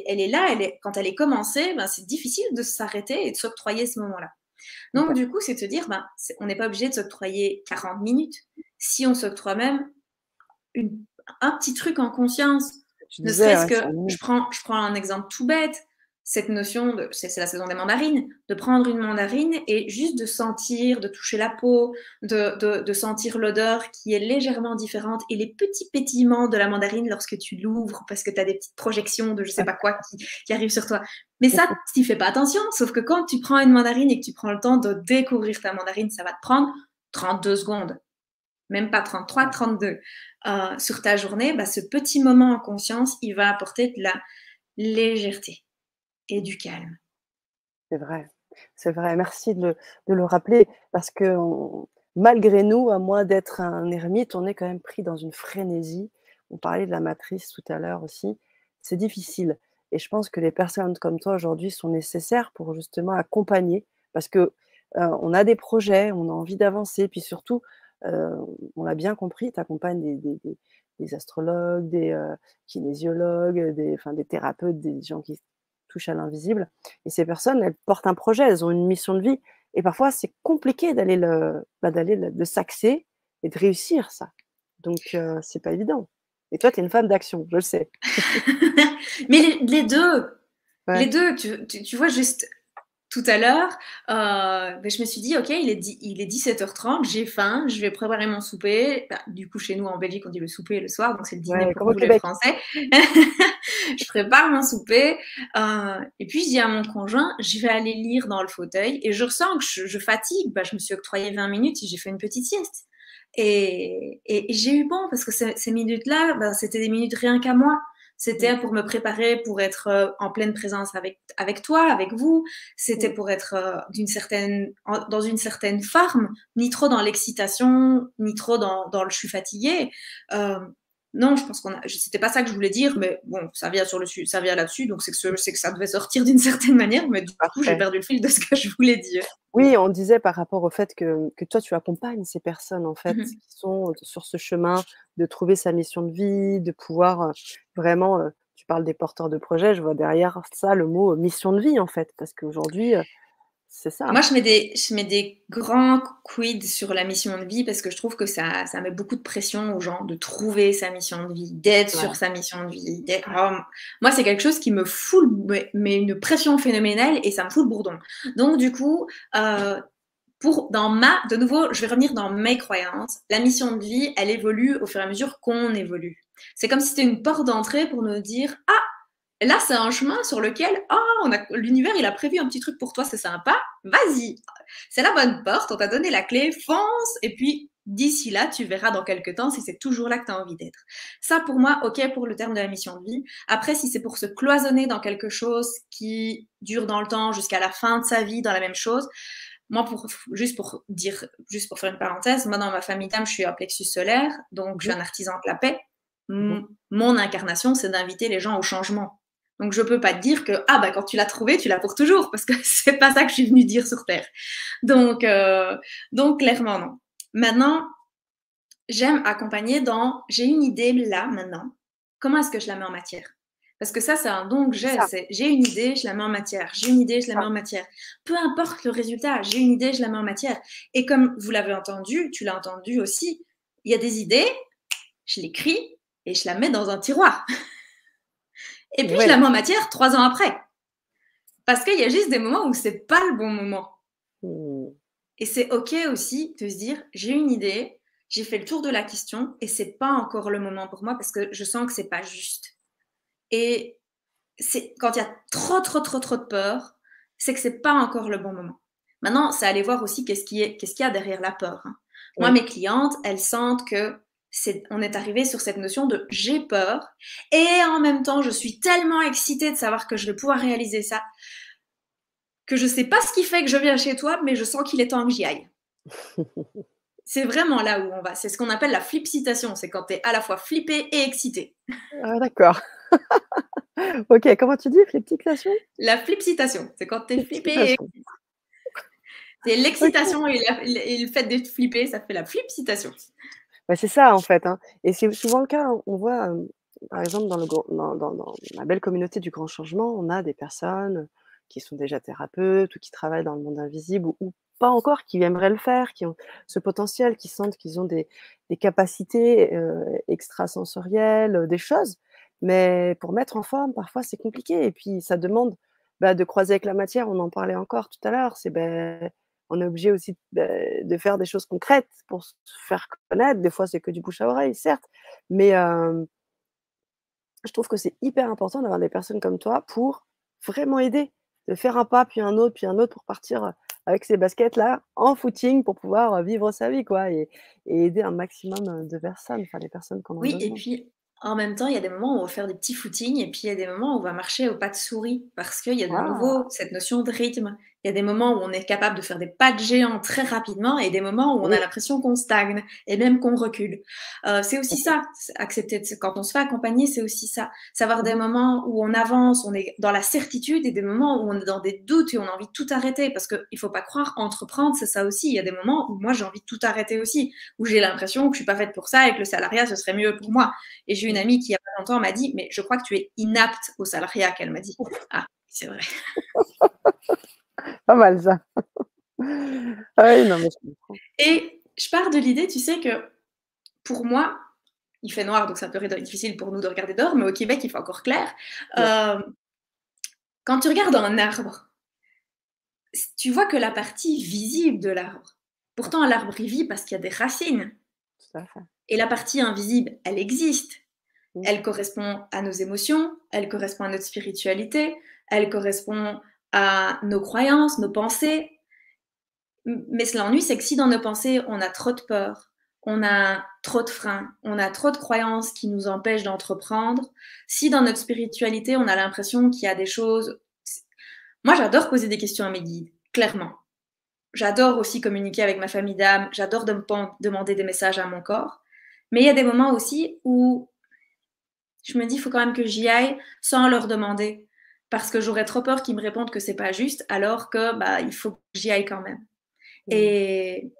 elle est là. Quand elle est commencée, ben, c'est difficile de s'arrêter et de s'octroyer ce moment-là. Donc, Ouais. du coup, c'est de se dire, ben, on n'est pas obligé de s'octroyer 40 minutes. Si on s'octroie même un petit truc en conscience, Tu ne disais, serait-ce ouais, que, 5 minutes. je prends un exemple tout bête, cette notion de, c'est la saison des mandarines, de prendre une mandarine et juste de sentir, de toucher la peau, de sentir l'odeur qui est légèrement différente et les petits pétillements de la mandarine lorsque tu l'ouvres parce que tu as des petites projections de je sais pas quoi qui arrivent sur toi. Mais ça, tu fais pas attention, sauf que quand tu prends une mandarine et que tu prends le temps de découvrir ta mandarine, ça va te prendre 32 secondes, même pas 33, 32. Sur ta journée, bah, ce petit moment en conscience, il va apporter de la légèreté et du calme. C'est vrai, c'est vrai. Merci de le rappeler parce que malgré nous, à moins d'être un ermite, on est quand même pris dans une frénésie. On parlait de la matrice tout à l'heure aussi. C'est difficile et je pense que les personnes comme toi aujourd'hui sont nécessaires pour justement accompagner parce que, on a des projets, on a envie d'avancer puis surtout, heu, on l'a bien compris, tu accompagnes des astrologues, des, kinésiologues, des thérapeutes, des gens qui touchent à l'invisible et ces personnes, elles portent un projet, elles ont une mission de vie et parfois c'est compliqué de s'axer et de réussir ça. Donc c'est pas évident. Et toi, tu es une femme d'action, je le sais. Mais les Ouais, deux, tu vois, juste tout à l'heure, ben, je me suis dit, OK, il est 17h30, j'ai faim, je vais préparer mon souper. Bah, du coup, chez nous, en Belgique, on dit le souper le soir, donc c'est le dîner ouais, pour comme au vous les Québec. Français. Je prépare mon souper, et puis je dis à mon conjoint, je vais aller lire dans le fauteuil, et je ressens que je fatigue. Bah, je me suis octroyé 20 minutes et j'ai fait une petite sieste. Et j'ai eu bon, parce que ces minutes-là, ben, c'était des minutes rien qu'à moi. Mmh, C'était pour me préparer pour être en pleine présence avec toi, avec vous. C'était mmh. pour être dans une certaine forme, ni trop dans l'excitation, ni trop dans le je suis fatiguée. Euh, non, je pense c'était pas ça que je voulais dire, mais bon, ça vient là-dessus, donc c'est que ça devait sortir d'une certaine manière, mais du coup, j'ai Parfait. perdu le fil de ce que je voulais dire. Oui, on disait par rapport au fait que toi, tu accompagnes ces personnes, en fait, Mhm. qui sont sur ce chemin de trouver sa mission de vie, de pouvoir, vraiment, tu parles des porteurs de projets, je vois derrière ça le mot, mission de vie, en fait, parce qu'aujourd'hui, c'est ça. Moi, je mets des grands quids sur la mission de vie parce que je trouve que ça met beaucoup de pression aux gens de trouver sa mission de vie, d'être sur Ouais. sa mission de vie. Moi, c'est quelque chose qui me fout mais une pression phénoménale et ça me fout le bourdon. Donc, du coup, de nouveau, je vais revenir dans mes croyances. La mission de vie, elle évolue au fur et à mesure qu'on évolue. C'est comme si c'était une porte d'entrée pour nous dire, ah, là, c'est un chemin sur lequel, l'univers, il a prévu un petit truc pour toi, c'est sympa, vas-y, c'est la bonne porte, on t'a donné la clé, fonce, et puis d'ici là, tu verras dans quelques temps si c'est toujours là que tu as envie d'être. Ça, pour moi, ok pour le terme de la mission de vie. Après, si c'est pour se cloisonner dans quelque chose qui dure dans le temps jusqu'à la fin de sa vie, dans la même chose, moi, juste pour faire une parenthèse, moi, dans ma famille d'âme, je suis un plexus solaire, donc je Mmh suis un artisan de la paix. mh. Mon incarnation, c'est d'inviter les gens au changement. Donc, je peux pas te dire que, ah, bah, quand tu l'as trouvé, tu l'as pour toujours, parce que c'est pas ça que je suis venue dire sur Terre. Donc, clairement, non. Maintenant, j'aime accompagner j'ai une idée là, maintenant. Comment est-ce que je la mets en matière? Parce que ça, c'est un don que C'est ça, j'ai une idée, je la mets en matière. J'ai une idée, je c'est la mets ça. en matière. Peu importe le résultat, j'ai une idée, je la mets en matière. Et comme vous l'avez entendu, tu l'as entendu aussi, il y a des idées, je l'écris et je la mets dans un tiroir. Et puis, je la Ouais. mets en matière 3 ans après. Parce qu'il y a juste des moments où c'est pas le bon moment. Mmh. Et c'est OK aussi de se dire, j'ai une idée, j'ai fait le tour de la question et c'est pas encore le moment pour moi parce que je sens que c'est pas juste. Et c'est quand il y a trop de peur, c'est que c'est pas encore le bon moment. Maintenant, c'est aller voir aussi qu'est-ce qu'il y a derrière la peur, hein. Moi, Oui. mes clientes, elles sentent que on est arrivé sur cette notion de j'ai peur et en même temps, je suis tellement excitée de savoir que je vais pouvoir réaliser ça que je sais pas ce qui fait que je viens chez toi, mais je sens qu'il est temps que j'y aille. C'est vraiment là où on va. C'est ce qu'on appelle la flipcitation. C'est quand tu es à la fois flippé et excité. Ah d'accord. OK, comment tu dis? Flexitation? La flipcitation, c'est quand tu es flippé et Flexitation. excité. C'est OK. l'excitation et le fait d'être flippé, ça fait la flipcitation. Bah, c'est ça, en fait, hein, et c'est souvent le cas, hein. On voit, par exemple, dans le grand dans la belle communauté du grand changement, on a des personnes qui sont déjà thérapeutes ou qui travaillent dans le monde invisible ou pas encore, qui aimeraient le faire, qui ont ce potentiel, qui sentent qu'ils ont des capacités, extrasensorielles, des choses. Mais pour mettre en forme, parfois, c'est compliqué et puis ça demande, bah, de croiser avec la matière. On en parlait encore tout à l'heure. On est obligé aussi, de faire des choses concrètes pour se faire connaître. Des fois, c'est que du bouche à oreille, certes, mais je trouve que c'est hyper important d'avoir des personnes comme toi pour vraiment aider, de faire un pas, puis un autre pour partir, avec ses baskets-là, en footing pour pouvoir, vivre sa vie, quoi, et aider un maximum, de personnes, enfin, les personnes qui en ont Oui, et besoin. puis en même temps, il y a des moments où on va faire des petits footings et puis il y a des moments où on va marcher au pas de souris parce qu'il y a de Ah! nouveau cette notion de rythme. Il y a des moments où on est capable de faire des pas de géant très rapidement et des moments où on a Oui, l'impression qu'on stagne et même qu'on recule. C'est aussi ça, accepter quand on se fait accompagner, c'est aussi ça. Savoir des mmh. moments où on avance, on est dans la certitude et des moments où on est dans des doutes et on a envie de tout arrêter parce qu'il ne faut pas croire, entreprendre, c'est ça aussi. Il y a des moments où moi j'ai envie de tout arrêter aussi, où j'ai l'impression que je suis pas faite pour ça et que le salariat ce serait mieux pour moi. Et j'ai une Mmh. amie qui, il y a pas longtemps, m'a dit: «Mais je crois que tu es inapte au salariat», qu'elle m'a dit. Ah, c'est vrai. Pas mal ça. Ah oui, non, mais je comprends. Et je pars de l'idée, tu sais, que pour moi, il fait noir, donc c'est un peu difficile pour nous de regarder dehors, mais au Québec, il fait encore clair. Ouais, Quand tu regardes un arbre, tu vois que la partie visible de l'arbre. ouais, Pourtant, l'arbre, il vit parce qu'il y a des racines. tout à fait. Et la partie invisible, elle existe. Mmh. Elle correspond à nos émotions, elle correspond à notre spiritualité, elle correspond à nos croyances, nos pensées. Mais l'ennui, c'est que si dans nos pensées, on a trop de peur, on a trop de freins, on a trop de croyances qui nous empêchent d'entreprendre, si dans notre spiritualité, on a l'impression qu'il y a des choses... Moi, j'adore poser des questions à mes guides, clairement. J'adore aussi communiquer avec ma famille d'âme, j'adore demander des messages à mon corps. Mais il y a des moments aussi où je me dis, il faut quand même que j'y aille sans leur demander. Parce que j'aurais trop peur qu'ils me répondent que c'est pas juste, alors que bah, il faut que j'y aille quand même. Mmh. Et,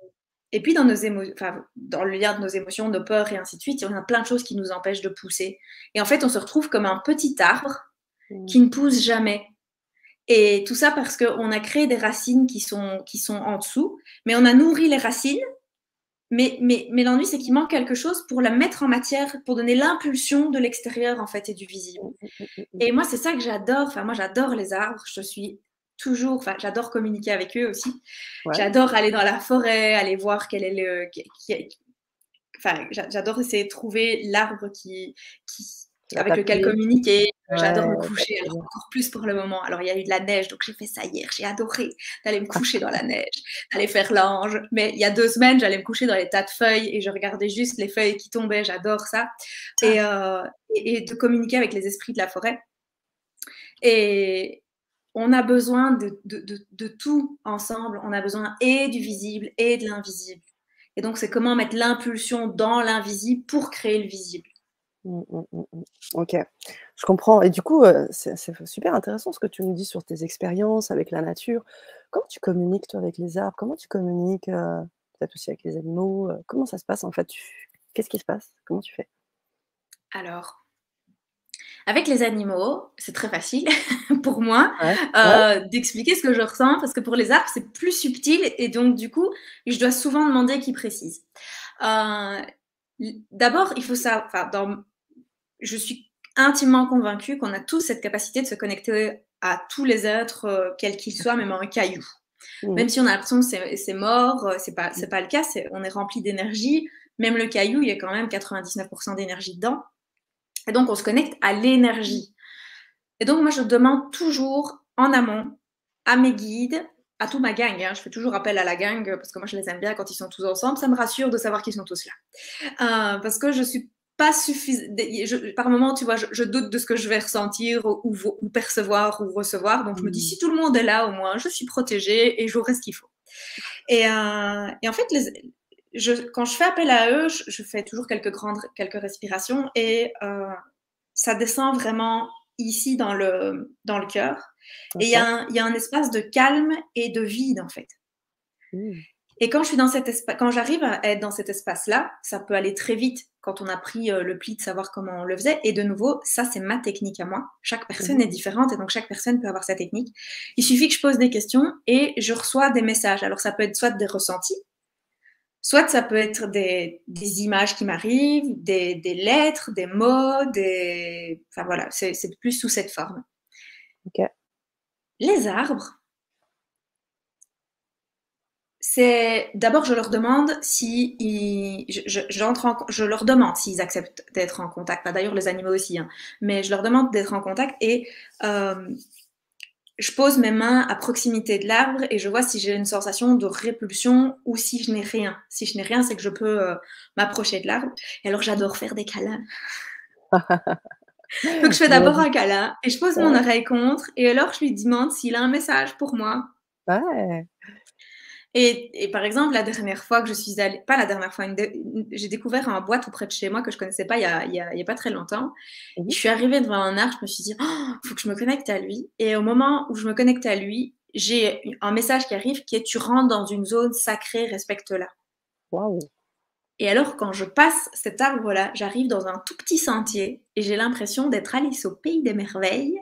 et puis, enfin, dans le lien de nos émotions, nos peurs et ainsi de suite, il y a plein de choses qui nous empêchent de pousser. Et en fait, on se retrouve comme un petit arbre Mmh. qui ne pousse jamais. Et tout ça parce qu'on a créé des racines qui sont en dessous, mais on a nourri les racines. Mais l'ennui, c'est qu'il manque quelque chose pour la mettre en matière, pour donner l'impulsion de l'extérieur, en fait, et du visible. Mmh, mmh, mmh, mmh, mmh. Et moi, c'est ça que j'adore. Enfin, moi, j'adore les arbres. Je suis toujours, enfin, j'adore communiquer avec eux aussi. Ouais. J'adore aller dans la forêt, aller voir quel est enfin, j'adore essayer de trouver l'arbre qui, Qui va avec lequel t'appeler. communiquer. J'adore Ouais, me ça, coucher, c'est alors bien. encore plus pour le moment. Alors, il y a eu de la neige, donc j'ai fait ça hier. J'ai adoré d'aller me coucher dans la neige, d'aller faire l'ange. Mais il y a 2 semaines, j'allais me coucher dans les tas de feuilles et je regardais juste les feuilles qui tombaient. J'adore ça. Ah, Et de communiquer avec les esprits de la forêt. Et on a besoin de tout ensemble. On a besoin et du visible et de l'invisible. Et donc, c'est comment mettre l'impulsion dans l'invisible pour créer le visible. mmh, mmh, mmh, mmh. OK, je comprends et du coup, c'est super intéressant ce que tu me dis sur tes expériences avec la nature. Comment tu communiques toi avec les arbres? Comment tu communiques, peut-être aussi avec les animaux? Comment ça se passe en fait? Qu'est-ce qui se passe? Comment tu fais? Alors, avec les animaux, c'est très facile pour moi Ouais, ouais, d'expliquer ce que je ressens parce que pour les arbres, c'est plus subtil et donc du coup, je dois souvent demander qu'ils précisent. Euh, D'abord, il faut ça. Enfin, je suis intimement convaincue qu'on a tous cette capacité de se connecter à tous les êtres, quels qu'ils soient, même un caillou. mmh mh, Même si on a l'impression que c'est mort, mmh, c'est pas le cas, on est rempli d'énergie. Même le caillou, il y a quand même 99% d'énergie dedans. Et donc, on se connecte à l'énergie. Et donc, moi, je demande toujours en amont à mes guides, à toute ma gang. Hein, je fais toujours appel à la gang parce que moi, je les aime bien quand ils sont tous ensemble. Ça me rassure de savoir qu'ils sont tous là. Parce que je suis pas suffisante. Par moment, tu vois, je doute de ce que je vais ressentir ou percevoir ou recevoir. Donc, je me dis, mmh. si tout le monde est là, au moins, je suis protégée et j'aurai ce qu'il faut. Et en fait, quand je fais appel à eux, je fais toujours quelques respirations et ça descend vraiment ici dans le cœur. Et OK. il y a un espace de calme et de vide, en fait. Mmh. Et quand je suis dans cet espace, quand j'arrive à être dans cet espace-là, ça peut aller très vite quand on a pris le pli de savoir comment on le faisait. Et de nouveau, ça, c'est ma technique à moi. Chaque personne Mmh. est différente et donc chaque personne peut avoir sa technique. Il suffit que je pose des questions et je reçois des messages. Alors, ça peut être soit des ressentis, soit ça peut être des images qui m'arrivent, des lettres, des mots, des... Enfin voilà, c'est plus sous cette forme. OK. Les arbres, c'est d'abord je leur demande si je leur demande s'ils acceptent d'être en contact. Enfin, d'ailleurs les animaux aussi, hein, mais je leur demande d'être en contact et je pose mes mains à proximité de l'arbre et je vois si j'ai une sensation de répulsion ou si je n'ai rien. Si je n'ai rien, c'est que je peux m'approcher de l'arbre. Et alors j'adore faire des câlins. Donc je fais d'abord J'imagine. un câlin et je pose mon Ouais. oreille contre et alors je lui demande s'il a un message pour moi. Ouais. Et par exemple, la dernière fois que je suis allée, pas la dernière fois, j'ai découvert un bois tout près de chez moi que je connaissais pas il y a pas très longtemps. Mmh Et mh. je suis arrivée devant un arbre, je me suis dit, oh, faut que je me connecte à lui. Et au moment où je me connecte à lui, j'ai un message qui arrive qui est tu rentres dans une zone sacrée, respecte-la. Waouh! Et alors, quand je passe cet arbre-là, j'arrive dans un tout petit sentier et j'ai l'impression d'être Alice au pays des merveilles.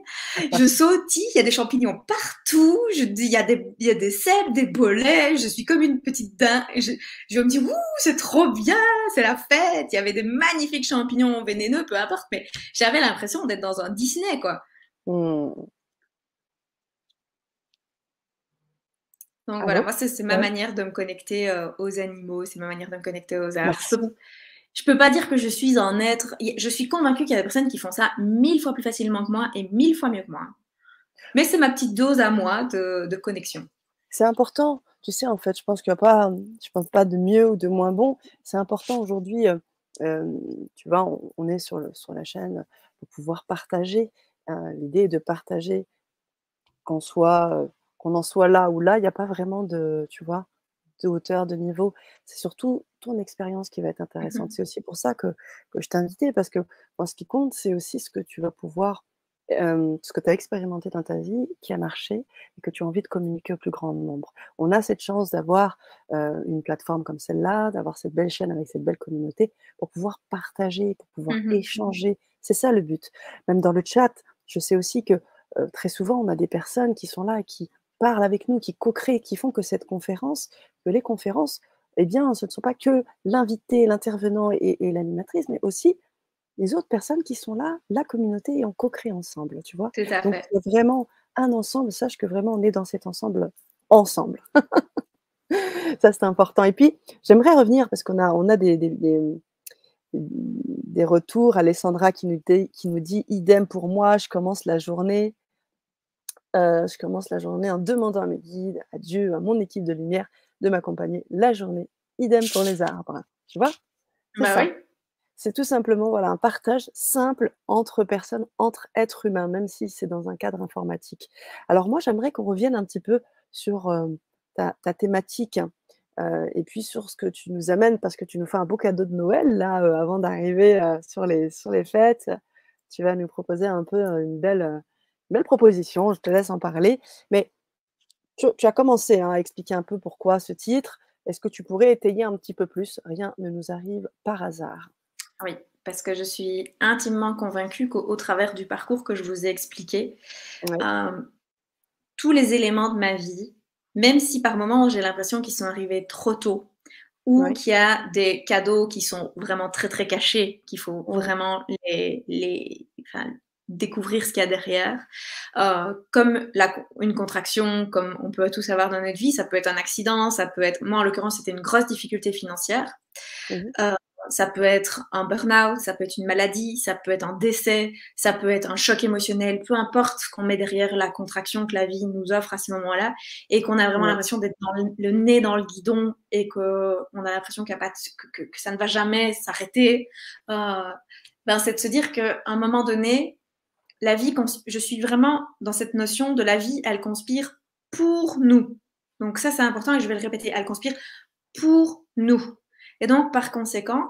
Je sautille, il y a des champignons partout, il y a des cèpes, des bolets, je suis comme une petite dinde. Je me dis, ouh, c'est trop bien, c'est la fête. Il y avait des magnifiques champignons vénéneux, peu importe, mais j'avais l'impression d'être dans un Disney, quoi. Mmh. Donc voilà, Allô? moi, c'est ma Ouais, manière de me connecter aux animaux, c'est ma manière de me connecter aux arbres. merci. Je peux pas dire que je suis un être. Je suis convaincue qu'il y a des personnes qui font ça 1000 fois plus facilement que moi et 1000 fois mieux que moi. Mais c'est ma petite dose à moi de connexion. C'est important, tu sais, en fait, je pense pas de mieux ou de moins bon. C'est important aujourd'hui, tu vois, on est sur la chaîne pour pouvoir partager. L'idée est de partager, qu'on en soit là ou là, il y a pas vraiment de, tu vois, de hauteur, de niveau. C'est surtout ton expérience qui va être intéressante. Mmh. C'est aussi pour ça que je t'ai invitée parce que moi, ce qui compte, c'est aussi ce que tu vas pouvoir, ce que tu as expérimenté dans ta vie, qui a marché et que tu as envie de communiquer au plus grand nombre. On a cette chance d'avoir, une plateforme comme celle-là, d'avoir cette belle chaîne avec cette belle communauté pour pouvoir partager, pour pouvoir Mmh. échanger. C'est ça le but. Même dans le chat, je sais aussi que, très souvent, on a des personnes qui sont là et qui parlent avec nous, qui co-créent, qui font que les conférences, eh bien, ce ne sont pas que l'invité, l'intervenant et l'animatrice, mais aussi les autres personnes qui sont là, la communauté et on co-crée ensemble, tu vois? Tout à Donc fait. il y a vraiment un ensemble, sache que vraiment on est dans cet ensemble, ensemble. Ça, c'est important et puis, j'aimerais revenir parce qu'on a des retours. Alessandra qui nous dit: «Idem pour moi, je commence la journée en demandant à mes guides, à Dieu, à mon équipe de lumière de m'accompagner la journée. Idem pour les arbres». Tu vois? C'est Bah ça. oui. C'est tout simplement, voilà, un partage simple entre personnes, entre êtres humains, même si c'est dans un cadre informatique. Alors moi, j'aimerais qu'on revienne un petit peu sur, ta thématique, et puis sur ce que tu nous amènes parce que tu nous fais un beau cadeau de Noël là, avant d'arriver, sur les fêtes. Tu vas nous proposer un peu, une belle proposition, je te laisse en parler. Mais tu as commencé, hein, à expliquer un peu pourquoi ce titre. Est-ce que tu pourrais étayer un petit peu plus? Rien ne nous arrive par hasard. Oui, parce que je suis intimement convaincue qu'au travers du parcours que je vous ai expliqué, Ouais, hem, tous les éléments de ma vie, même si par moments j'ai l'impression qu'ils sont arrivés trop tôt ou ouais. qu'il y a des cadeaux qui sont vraiment très, très cachés, qu'il faut Mmh. vraiment enfin, découvrir ce qu'il y a derrière. Comme une contraction, comme on peut tous avoir dans notre vie, ça peut être un accident, ça peut être moi en l'occurrence, c'était une grosse difficulté financière. Mmh mh. Heu, Ça peut être un burn-out, ça peut être une maladie, ça peut être un décès, ça peut être un choc émotionnel, peu importe ce qu'on met derrière la contraction que la vie nous offre à ce moment-là et qu'on a vraiment Ouais. l'impression d'être dans le nez dans le guidon et qu'on a l'impression qu'il y a pas que ça ne va jamais s'arrêter, heu, ben, c'est de se dire qu'à un moment donné, la vie je suis vraiment dans cette notion de la vie, elle conspire pour nous. Donc ça, c'est important et je vais le répéter, elle conspire pour nous. Et donc, par conséquent,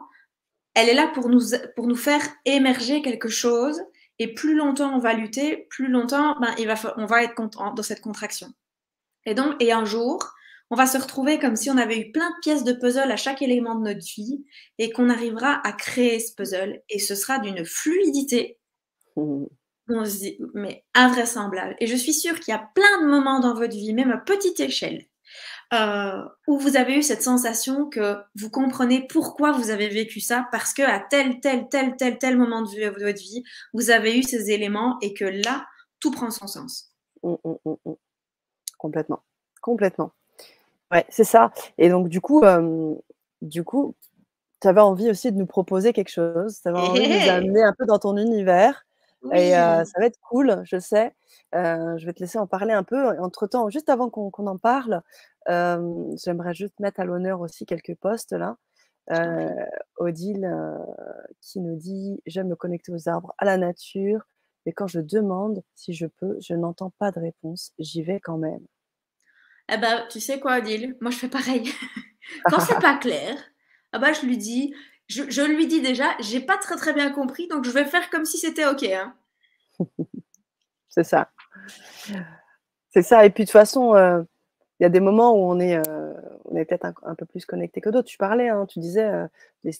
elle est là pour nous faire émerger quelque chose. Et plus longtemps on va lutter, plus longtemps ben, on va être dans cette contraction. Et donc, et un jour, On va se retrouver comme si on avait eu plein de pièces de puzzle à chaque élément de notre vie et qu'on arrivera à créer ce puzzle. Et ce sera d'une fluidité Mmh. où on se dit, mais invraisemblable. Et je suis sûre qu'il y a plein de moments dans votre vie, même à petite échelle, où vous avez eu cette sensation que vous comprenez pourquoi vous avez vécu ça, parce que à tel moment de votre vie, vous avez eu ces éléments et que là, tout prend son sens. Mmh, mmh, mmh, mmh. Complètement, complètement. Ouais, c'est ça et donc du coup, tu avais envie aussi de nous proposer quelque chose, tu avais Hé, envie de nous hé, hé. amener un peu dans ton univers et Oui, ça va être cool, je sais. Je vais te laisser en parler un peu. Entre-temps, juste avant qu'on en parle, j'aimerais juste mettre à l'honneur aussi quelques posts là. je t'en Heu, prie. Odile, qui nous dit: «J'aime me connecter aux arbres, à la nature, mais quand je demande si je peux, je n'entends pas de réponse, j'y vais quand même». Eh ben, tu sais quoi, Odile? Moi, je fais pareil. Quand c'est pas clair, ah bah, je lui dis déjà, j'ai pas très très bien compris, donc je vais faire comme si c'était OK, hein. C'est ça, c'est ça et puis de toute façon, il y a des moments où on est peut-être un peu plus connecté que d'autres. Tu parlais, hein, tu disais,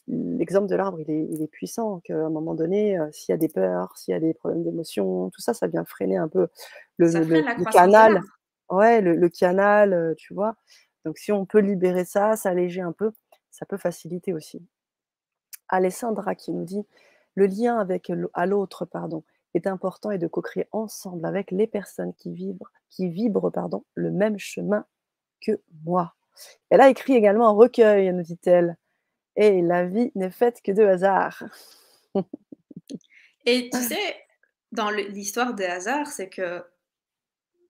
l'exemple de l'arbre, il est puissant, qu'à un moment donné, s'il y a des peurs, s'il y a des problèmes d'émotion, tout ça, ça vient freiner un peu le Ça le freine le la le croissance de canal. l'arbre. Ouais, le canal, tu vois? Donc si on peut libérer ça, s'alléger un peu, ça peut faciliter aussi. Alessandra qui nous dit: «Le lien avec l'autre, pardon, est important et de co-créer ensemble avec les personnes qui vibrent, pardon, le même chemin que moi». Elle a écrit également un recueil, nous dit-elle. Et la vie n'est faite que de hasard. Et tu sais, dans l'histoire des hasards, c'est que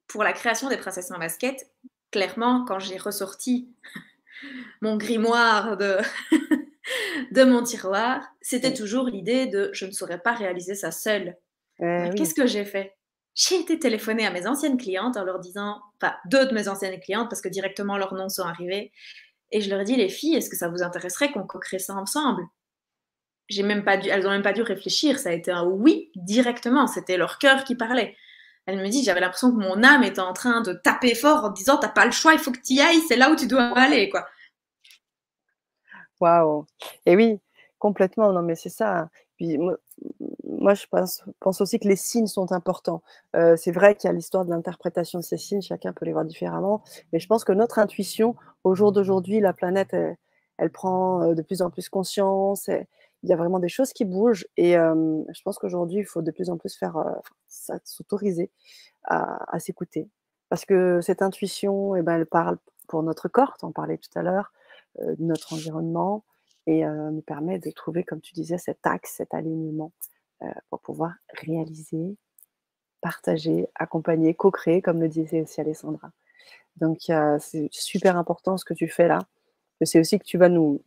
pour la création des princesses en basket, clairement, quand j'ai ressorti mon grimoire de mon tiroir, c'était Mmh. toujours l'idée de je ne saurais pas réaliser ça seule. Eh Donc, oui. qu'est-ce que j'ai fait? J'ai été téléphoner à mes anciennes clientes en leur disant, enfin, deux de mes anciennes clientes, parce que directement leurs noms sont arrivés, et je leur ai dit, les filles, est-ce que ça vous intéresserait qu'on co-crée ça ensemble? Elles ont même pas dû réfléchir, ça a été un oui directement, c'était leur cœur qui parlait. Elle me dit, j'avais l'impression que mon âme était en train de taper fort en disant, t'as pas le choix, il faut que tu y ailles, c'est là où tu dois aller, quoi. Waouh! Et oui, complètement, non mais c'est ça. Puis moi je pense aussi que les signes sont importants. C'est vrai qu'il y a l'histoire de l'interprétation de ces signes, chacun peut les voir différemment, mais je pense que notre intuition, au jour d'aujourd'hui, la planète, elle prend, de plus en plus conscience et il y a vraiment des choses qui bougent et je pense qu'aujourd'hui, il faut de plus en plus faire, s'autoriser à s'écouter. Parce que cette intuition et ben, elle parle pour notre corps, tu en parlais tout à l'heure, de notre environnement et nous permet de trouver, comme tu disais, cet axe, cet alignement, pour pouvoir réaliser, partager, accompagner, co-créer, comme le disait aussi Alessandra. Donc c'est super important ce que tu fais là. C'est aussi que tu vas nous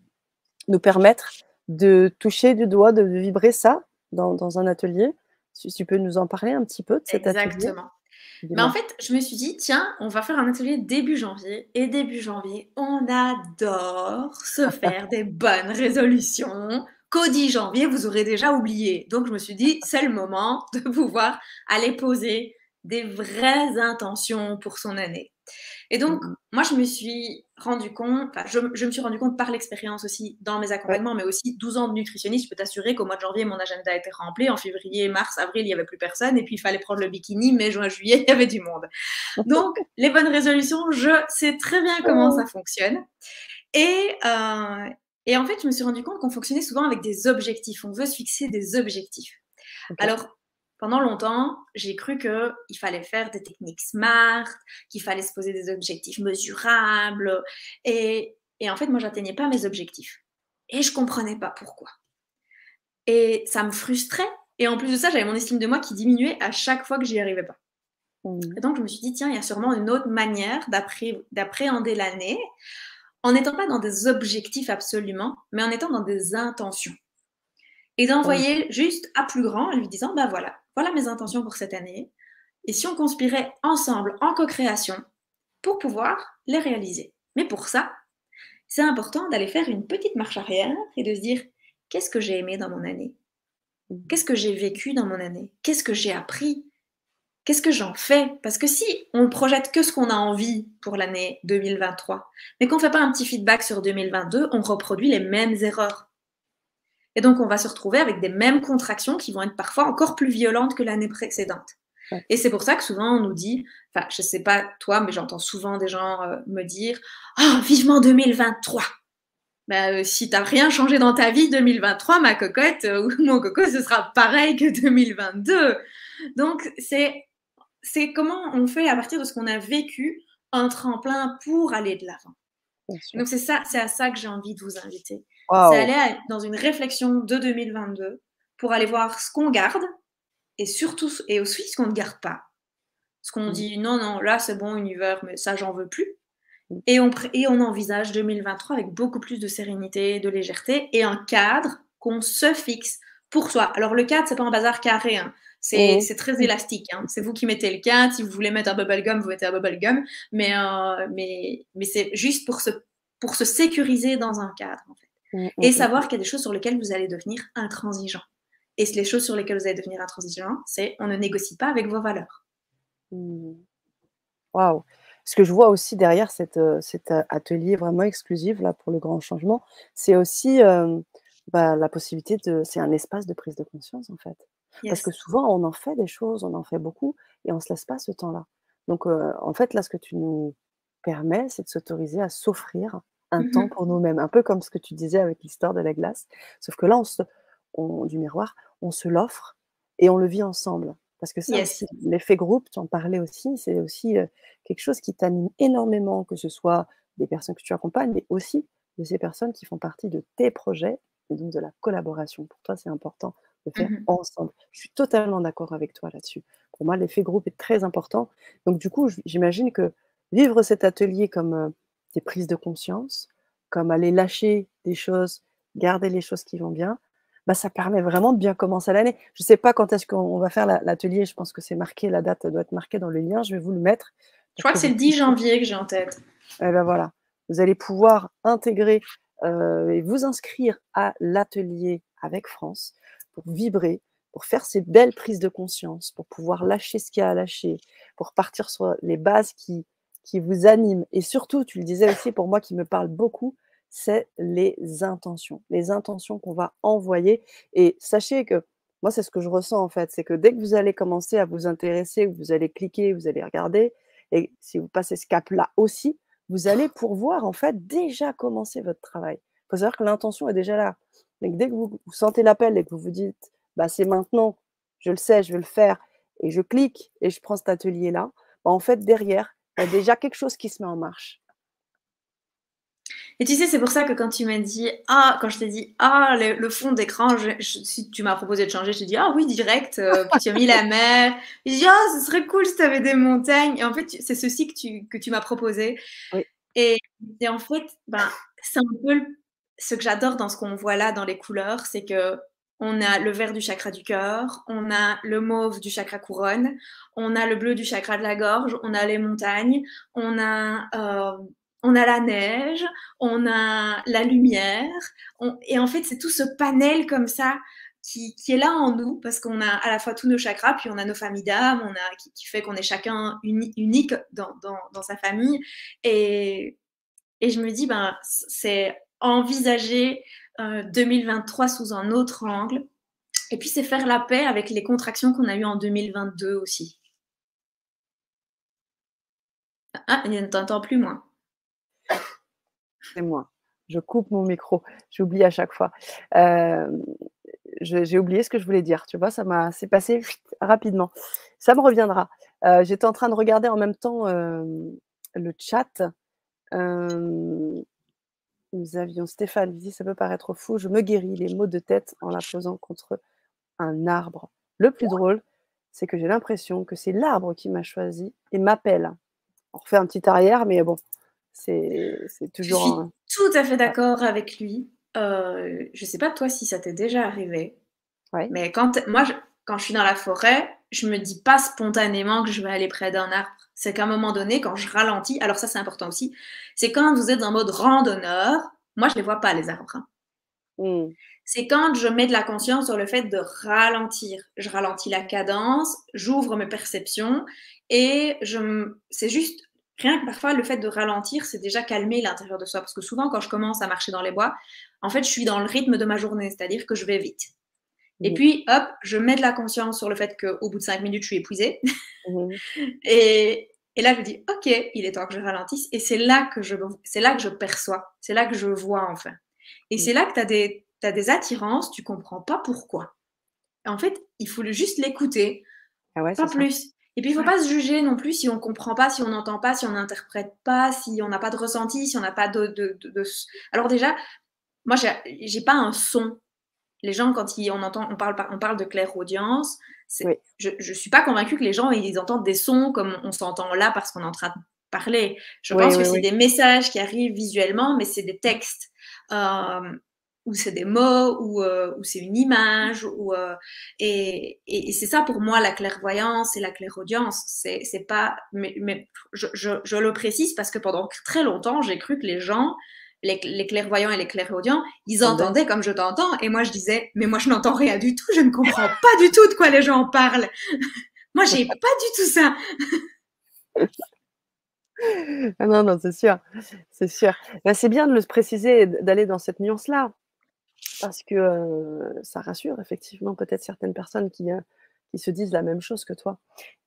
permettre de toucher du doigt, de vibrer ça dans un atelier. Si tu peux nous en parler un petit peu de cet atelier? Exactement. Mais en Dis-moi. fait, je me suis dit, tiens, on va faire un atelier début janvier. Et début janvier, on adore se faire des bonnes résolutions qu'au 10 janvier, vous aurez déjà oublié. Donc, je me suis dit, c'est le moment de pouvoir aller poser des vraies intentions pour son année. Et Mmh donc, mh. moi, je me suis rendu compte, enfin, je me suis rendu compte par l'expérience aussi dans mes Ouais. accompagnements, mais aussi 12 ans de nutritionniste, je peux t'assurer qu'au mois de janvier, mon agenda était rempli. En février, mars, avril, il n'y avait plus personne. Et puis, il fallait prendre le bikini. Mai, juin, juillet, il y avait du monde. Donc, les bonnes résolutions, je sais très bien comment ça Oh! fonctionne. Et, euh, et en fait, je me suis rendu compte qu'on fonctionnait souvent avec des objectifs. On veut se fixer des objectifs. OK. Alors, pendant longtemps, j'ai cru qu'il fallait faire des techniques SMART, qu'il fallait se poser des objectifs mesurables. Et en fait, moi, j'atteignais pas mes objectifs. Et je comprenais pas pourquoi. Et ça me frustrait. Et en plus de ça, j'avais mon estime de moi qui diminuait à chaque fois que j'y arrivais pas. Mmh. Et donc, je me suis dit, tiens, il y a sûrement une autre manière d'appréhender l'année en n'étant pas dans des objectifs absolument, mais en étant dans des intentions. Et Mmh. d'envoyer juste à plus grand en lui disant, bah voilà, voilà mes intentions pour cette année. Et si on conspirait ensemble en co-création pour pouvoir les réaliser. Mais pour ça, c'est important d'aller faire une petite marche arrière et de se dire, qu'est-ce que j'ai aimé dans mon année? Mmh. Qu'est-ce que j'ai vécu dans mon année? Qu'est-ce que j'ai appris? qu'est-ce que j'en fais? Parce que si on ne projette que ce qu'on a envie pour l'année 2023, mais qu'on ne fait pas un petit feedback sur 2022, on reproduit les mêmes erreurs. Et donc, on va se retrouver avec des mêmes contractions qui vont être parfois encore plus violentes que l'année précédente. Ouais. Et c'est pour ça que souvent on nous dit, enfin, je sais pas toi, mais j'entends souvent des gens me dire, oh, vivement 2023. Ben, si t'as rien changé dans ta vie 2023, ma cocotte ou mon coco, ce sera pareil que 2022. Donc, c'est comment on fait à partir de ce qu'on a vécu un tremplin pour aller de l'avant. Bien sûr. Donc, c'est à ça que j'ai envie de vous inviter. C'est Waouh! aller dans une réflexion de 2022 pour aller voir ce qu'on garde et surtout, et aussi ce qu'on ne garde pas. Ce qu'on Mmh. dit, non, non, là, c'est bon, univers, mais ça, j'en veux plus. Mmh. Et on envisage 2023 avec beaucoup plus de sérénité, de légèreté et un cadre qu'on se fixe pour soi. Alors, le cadre, c'est pas un bazar carré, hein. C'est Mmh. très élastique. Hein. C'est vous qui mettez le cadre. Si vous voulez mettre un bubblegum, vous mettez un bubblegum. Mais c'est juste pour se sécuriser dans un cadre, en fait. Mmh, mmh, Et mmh. savoir qu'il y a des choses sur lesquelles vous allez devenir intransigeant. Et les choses sur lesquelles vous allez devenir intransigeant, c'est on ne négocie pas avec vos valeurs. Mmh. Waouh! Ce que je vois aussi derrière cet atelier vraiment exclusif là pour le grand changement, c'est aussi, la possibilité c'est un espace de prise de conscience en fait. Parce que Yes. souvent on en fait des choses, on en fait beaucoup et on se laisse pas ce temps-là. Donc, en fait là ce que tu nous permets, c'est de s'autoriser à s'offrir un temps Mhm. pour nous-mêmes. Un peu comme ce que tu disais avec l'histoire de la glace. Sauf que là du miroir, on se l'offre et on le vit ensemble. Parce que ça Yes. aussi, l'effet groupe, tu en parlais aussi, c'est aussi, quelque chose qui t'anime énormément, que ce soit des personnes que tu accompagnes, mais aussi de ces personnes qui font partie de tes projets et donc de la collaboration. Pour toi, c'est important de faire Mhm. ensemble. Je suis totalement d'accord avec toi là-dessus. Pour moi, l'effet groupe est très important. Donc du coup, j'imagine que vivre cet atelier comme, des prises de conscience, comme aller lâcher des choses, garder les choses qui vont bien, ça permet vraiment de bien commencer l'année. Je ne sais pas quand est-ce qu'on va faire l'atelier, je pense que c'est marqué, la date doit être marquée dans le lien, je vais vous le mettre Je pour crois que que c'est vous le 10 puissiez janvier que j'ai en tête. voilà, vous allez pouvoir intégrer, et vous inscrire à l'atelier avec France pour vibrer, pour faire ces belles prises de conscience, pour pouvoir lâcher ce qu'il y a à lâcher, pour partir sur les bases qui vous animent et surtout, tu le disais aussi pour moi qui me parle beaucoup, c'est les intentions. Les intentions qu'on va envoyer et sachez que moi, c'est ce que je ressens en fait, c'est que dès que vous allez commencer à vous intéresser, vous allez cliquer, vous allez regarder et si vous passez ce cap-là aussi, vous allez pouvoir en fait déjà commencer votre travail. Il faut savoir que l'intention est déjà là. Donc dès que vous sentez l'appel et que vous vous dites: «Bah, c'est maintenant, je le sais, je vais le faire» et je clique et je prends cet atelier-là, en fait derrière, il y a déjà quelque chose qui se met en marche. Et tu sais, c'est pour ça que quand tu m'as dit, ah, quand je t'ai dit, ah, le fond d'écran, si tu m'as proposé de changer, je t'ai dit, ah oui, direct, puis tu as mis la mer. J'ai dit, ah, ce serait cool si tu avais des montagnes. Et en fait, c'est ceci que tu m'as proposé. Oui. Et, et en fait, ben, c'est un peu ce que j'adore dans ce qu'on voit là, dans les couleurs, c'est que on a le vert du chakra du cœur, on a le mauve du chakra couronne, on a le bleu du chakra de la gorge, on a les montagnes, on a la neige, on a la lumière. Et en fait, c'est tout ce panel comme ça qui est là en nous, parce qu'on a à la fois tous nos chakras, puis on a nos familles d'âmes, qui fait qu'on est chacun unique dans sa famille. Et, et je me dis, ben, c'est envisager 2023 sous un autre angle. Et puis, c'est faire la paix avec les contractions qu'on a eues en 2022 aussi. Ah, il ne t'entend plus, moi. C'est moi. Je coupe mon micro, j'oublie à chaque fois. Hem, j'ai oublié ce que je voulais dire, tu vois? C'est passé rapidement. Ça me reviendra. J'étais en train de regarder en même temps, le chat. Hem, Nous avions Stéphane qui dit: «Ça peut paraître fou, je me guéris les maux de tête en la posant contre un arbre. Le plus drôle, c'est que j'ai l'impression que c'est l'arbre qui m'a choisi et m'appelle». On refait un petit arrière, mais bon, c'est Je toujours suis un tout à fait ouais, d'accord avec lui. Je sais pas toi si ça t'est déjà arrivé, ouais. mais quand je suis dans la forêt, je me dis pas spontanément que je vais aller près d'un arbre. C'est qu'à un moment donné, quand je ralentis, alors ça c'est important aussi, c'est quand vous êtes en mode randonneur, moi je les vois pas les arbres, hein. Mmh. C'est quand je mets de la conscience sur le fait de ralentir. Je ralentis la cadence, j'ouvre mes perceptions et c'est juste, rien que parfois le fait de ralentir, c'est déjà calmer l'intérieur de soi. Parce que souvent, quand je commence à marcher dans les bois, en fait, je suis dans le rythme de ma journée, c'est-à-dire que je vais vite. Et Mmh. puis, hop, je mets de la conscience sur le fait qu'au bout de 5 minutes, je suis épuisée. Mmh. Et là, je me dis, OK, il est temps que je ralentisse. Et c'est là que je perçois, c'est là que je vois enfin. Et Mmh. c'est là que tu as des attirances, tu comprends pas pourquoi. En fait, il faut juste l'écouter, Ah ouais, c'est pas ça. plus. Et puis, il faut Ouais. pas se juger non plus si on comprend pas, si on n'entend pas, si on n'interprète pas, si on n'a pas de ressenti, si on n'a pas Alors déjà, moi, j'ai pas un son. Les gens, quand on parle de clairaudience, Oui. je suis pas convaincue que les gens, ils entendent des sons comme on s'entend là parce qu'on est en train de parler. Je Oui, pense que oui, c'est oui. des messages qui arrivent visuellement, mais c'est des textes, ou c'est des mots, ou c'est une image, et c'est ça pour moi la clairvoyance et la clairaudience. C'est pas, mais je le précise parce que pendant très longtemps, j'ai cru que les clairvoyants et les clairaudients, ils Entendait. entendaient comme je t'entends. Et moi, je disais, mais moi, je n'entends rien du tout. Je ne comprends pas du tout de quoi les gens parlent. Moi, j'ai pas du tout ça. Ah non, non, c'est sûr, c'est sûr. Bah, c'est bien de le préciser et d'aller dans cette nuance-là parce que, ça rassure effectivement peut-être certaines personnes qui se disent la même chose que toi.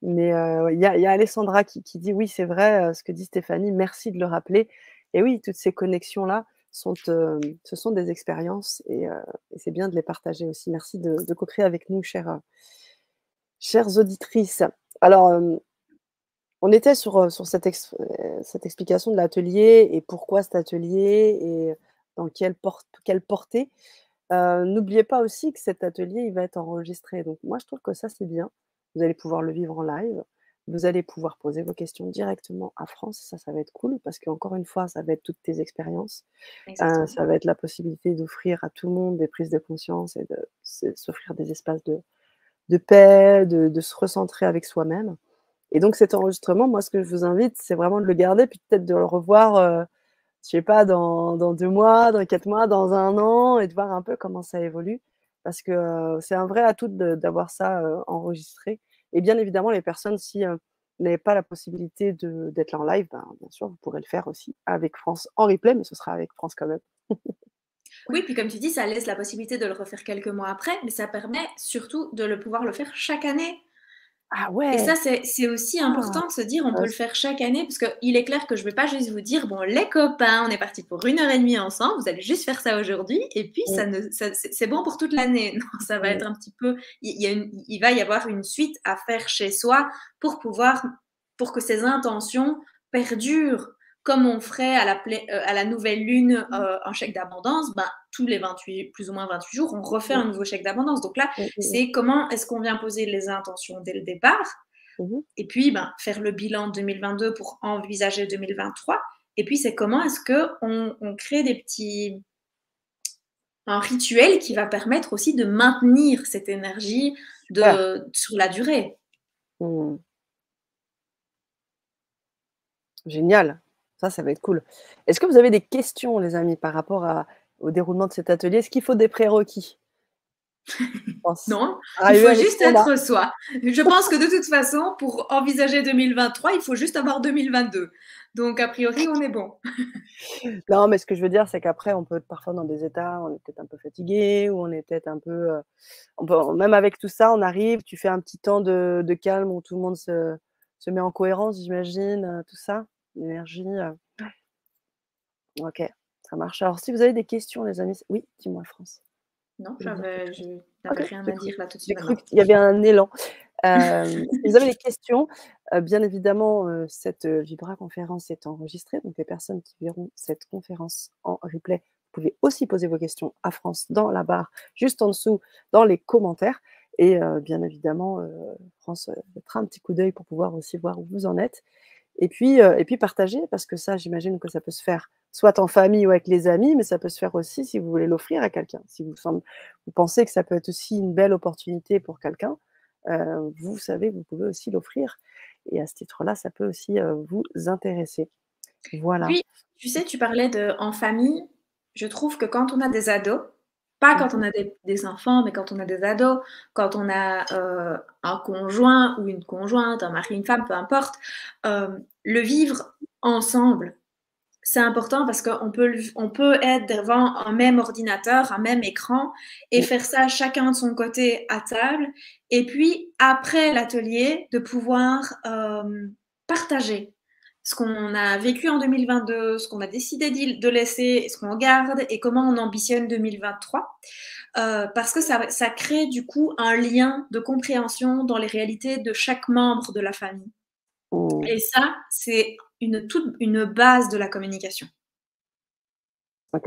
Mais, ouais, il y a Alessandra qui dit: «Oui, c'est vrai, ce que dit Stéphanie, merci de le rappeler» et oui, toutes ces connexions-là ce sont des expériences et c'est bien de les partager aussi. Merci de co-créer avec nous, chères auditrices. Alors, on était sur cette explication de l'atelier et pourquoi cet atelier et dans quelle portée. N'oubliez pas aussi que cet atelier, il va être enregistré. Donc moi, je trouve que ça, c'est bien. Vous allez pouvoir le vivre en live. Vous allez pouvoir poser vos questions directement à France. Ça va être cool parce qu'encore une fois, ça va être toutes tes expériences. Exactement. Ça va être la possibilité d'offrir à tout le monde des prises de conscience et de s'offrir des espaces de paix, de se recentrer avec soi-même. Et donc cet enregistrement, moi, ce que je vous invite, c'est vraiment de le garder, puis peut-être de le revoir, je sais pas, dans 2 mois, dans 4 mois, dans 1 an et de voir un peu comment ça évolue. Parce que, c'est un vrai atout d'avoir ça, enregistré et bien évidemment, les personnes, si, vous n'avez pas la possibilité d'être là en live, ben, bien sûr, vous pourrez le faire aussi avec France en replay, mais ce sera avec France quand même. Oui, puis comme tu dis, ça laisse la possibilité de le refaire quelques mois après, mais ça permet surtout de pouvoir le faire chaque année. Ah Et ça, ouais! c'est aussi Ah! important de se dire, on peut le Intéressant. faire chaque année, parce qu'il est clair que je ne vais pas juste vous dire, bon, les copains, on est parti pour 1 heure et demie ensemble, vous allez juste faire ça aujourd'hui, et puis Mmh, c'est bon pour toute l'année. Non, ça va mmh, être un petit peu, il va y avoir une suite à faire chez soi pour que ces intentions perdurent, comme on ferait à la nouvelle lune un chèque d'abondance, ben, tous les 28, plus ou moins 28 jours, on refait mmh, un nouveau chèque d'abondance. Donc là, mmh, mmh mh. c'est comment est-ce qu'on vient poser les intentions dès le départ, Mmh. et puis ben, faire le bilan 2022 pour envisager 2023. Et puis c'est comment est-ce on crée un rituel qui va permettre aussi de maintenir cette énergie Super. sur la durée. Mmh. Génial, ça va être cool. Est-ce que vous avez des questions, les amis, par rapport au déroulement de cet atelier? Est-ce qu'il faut des prérequis? Je pense. Non, il Arriver faut avec ce juste qu'on a. être soi. Je pense que de toute façon, pour envisager 2023, il faut juste avoir 2022. Donc, a priori, on est bon. Non, mais ce que je veux dire, c'est qu'après, on peut être parfois dans des états, on est peut-être un peu fatigué ou on est peut-être un peu, on peut même avec tout ça, on arrive, tu fais un petit temps de calme où tout le monde se met en cohérence, j'imagine, tout ça? L'énergie, OK, ça marche. Alors si vous avez des questions, les amis, oui, dis-moi, France, Non, tu voulais dire quelque je chose? n'avais OK, rien à dire là tout de suite j'ai cru maintenant. qu'il y avait un élan. Si vous avez des questions, bien évidemment, cette, Vibra conférence est enregistrée, donc les personnes qui verront cette conférence en replay, vous pouvez aussi poser vos questions à France dans la barre juste en dessous, dans les commentaires et bien évidemment, France, mettra un petit coup d'œil pour pouvoir aussi voir où vous en êtes et puis partager parce que ça, j'imagine que ça peut se faire soit en famille ou avec les amis, mais ça peut se faire aussi si vous voulez l'offrir à quelqu'un. Si vous pensez que ça peut être aussi une belle opportunité pour quelqu'un, vous savez, vous pouvez aussi l'offrir et à ce titre-là, ça peut aussi, vous intéresser. Et Voilà. puis, tu sais, tu parlais de en famille. Je trouve que quand on a des ados, Pas Mmh quand on mh. a des enfants, mais quand on a des ados, quand on a, un conjoint ou une conjointe, un mari, une femme, peu importe. Le vivre ensemble, c'est important parce on peut être devant un même ordinateur, un même écran et Mmh. faire ça chacun de son côté à table et puis après l'atelier, de pouvoir, partager ce qu'on a vécu en 2022, ce qu'on a décidé de laisser, ce qu'on garde et comment on ambitionne 2023. Parce que ça crée du coup un lien de compréhension dans les réalités de chaque membre de la famille. Mmh. Et ça, c'est une base de la communication. OK.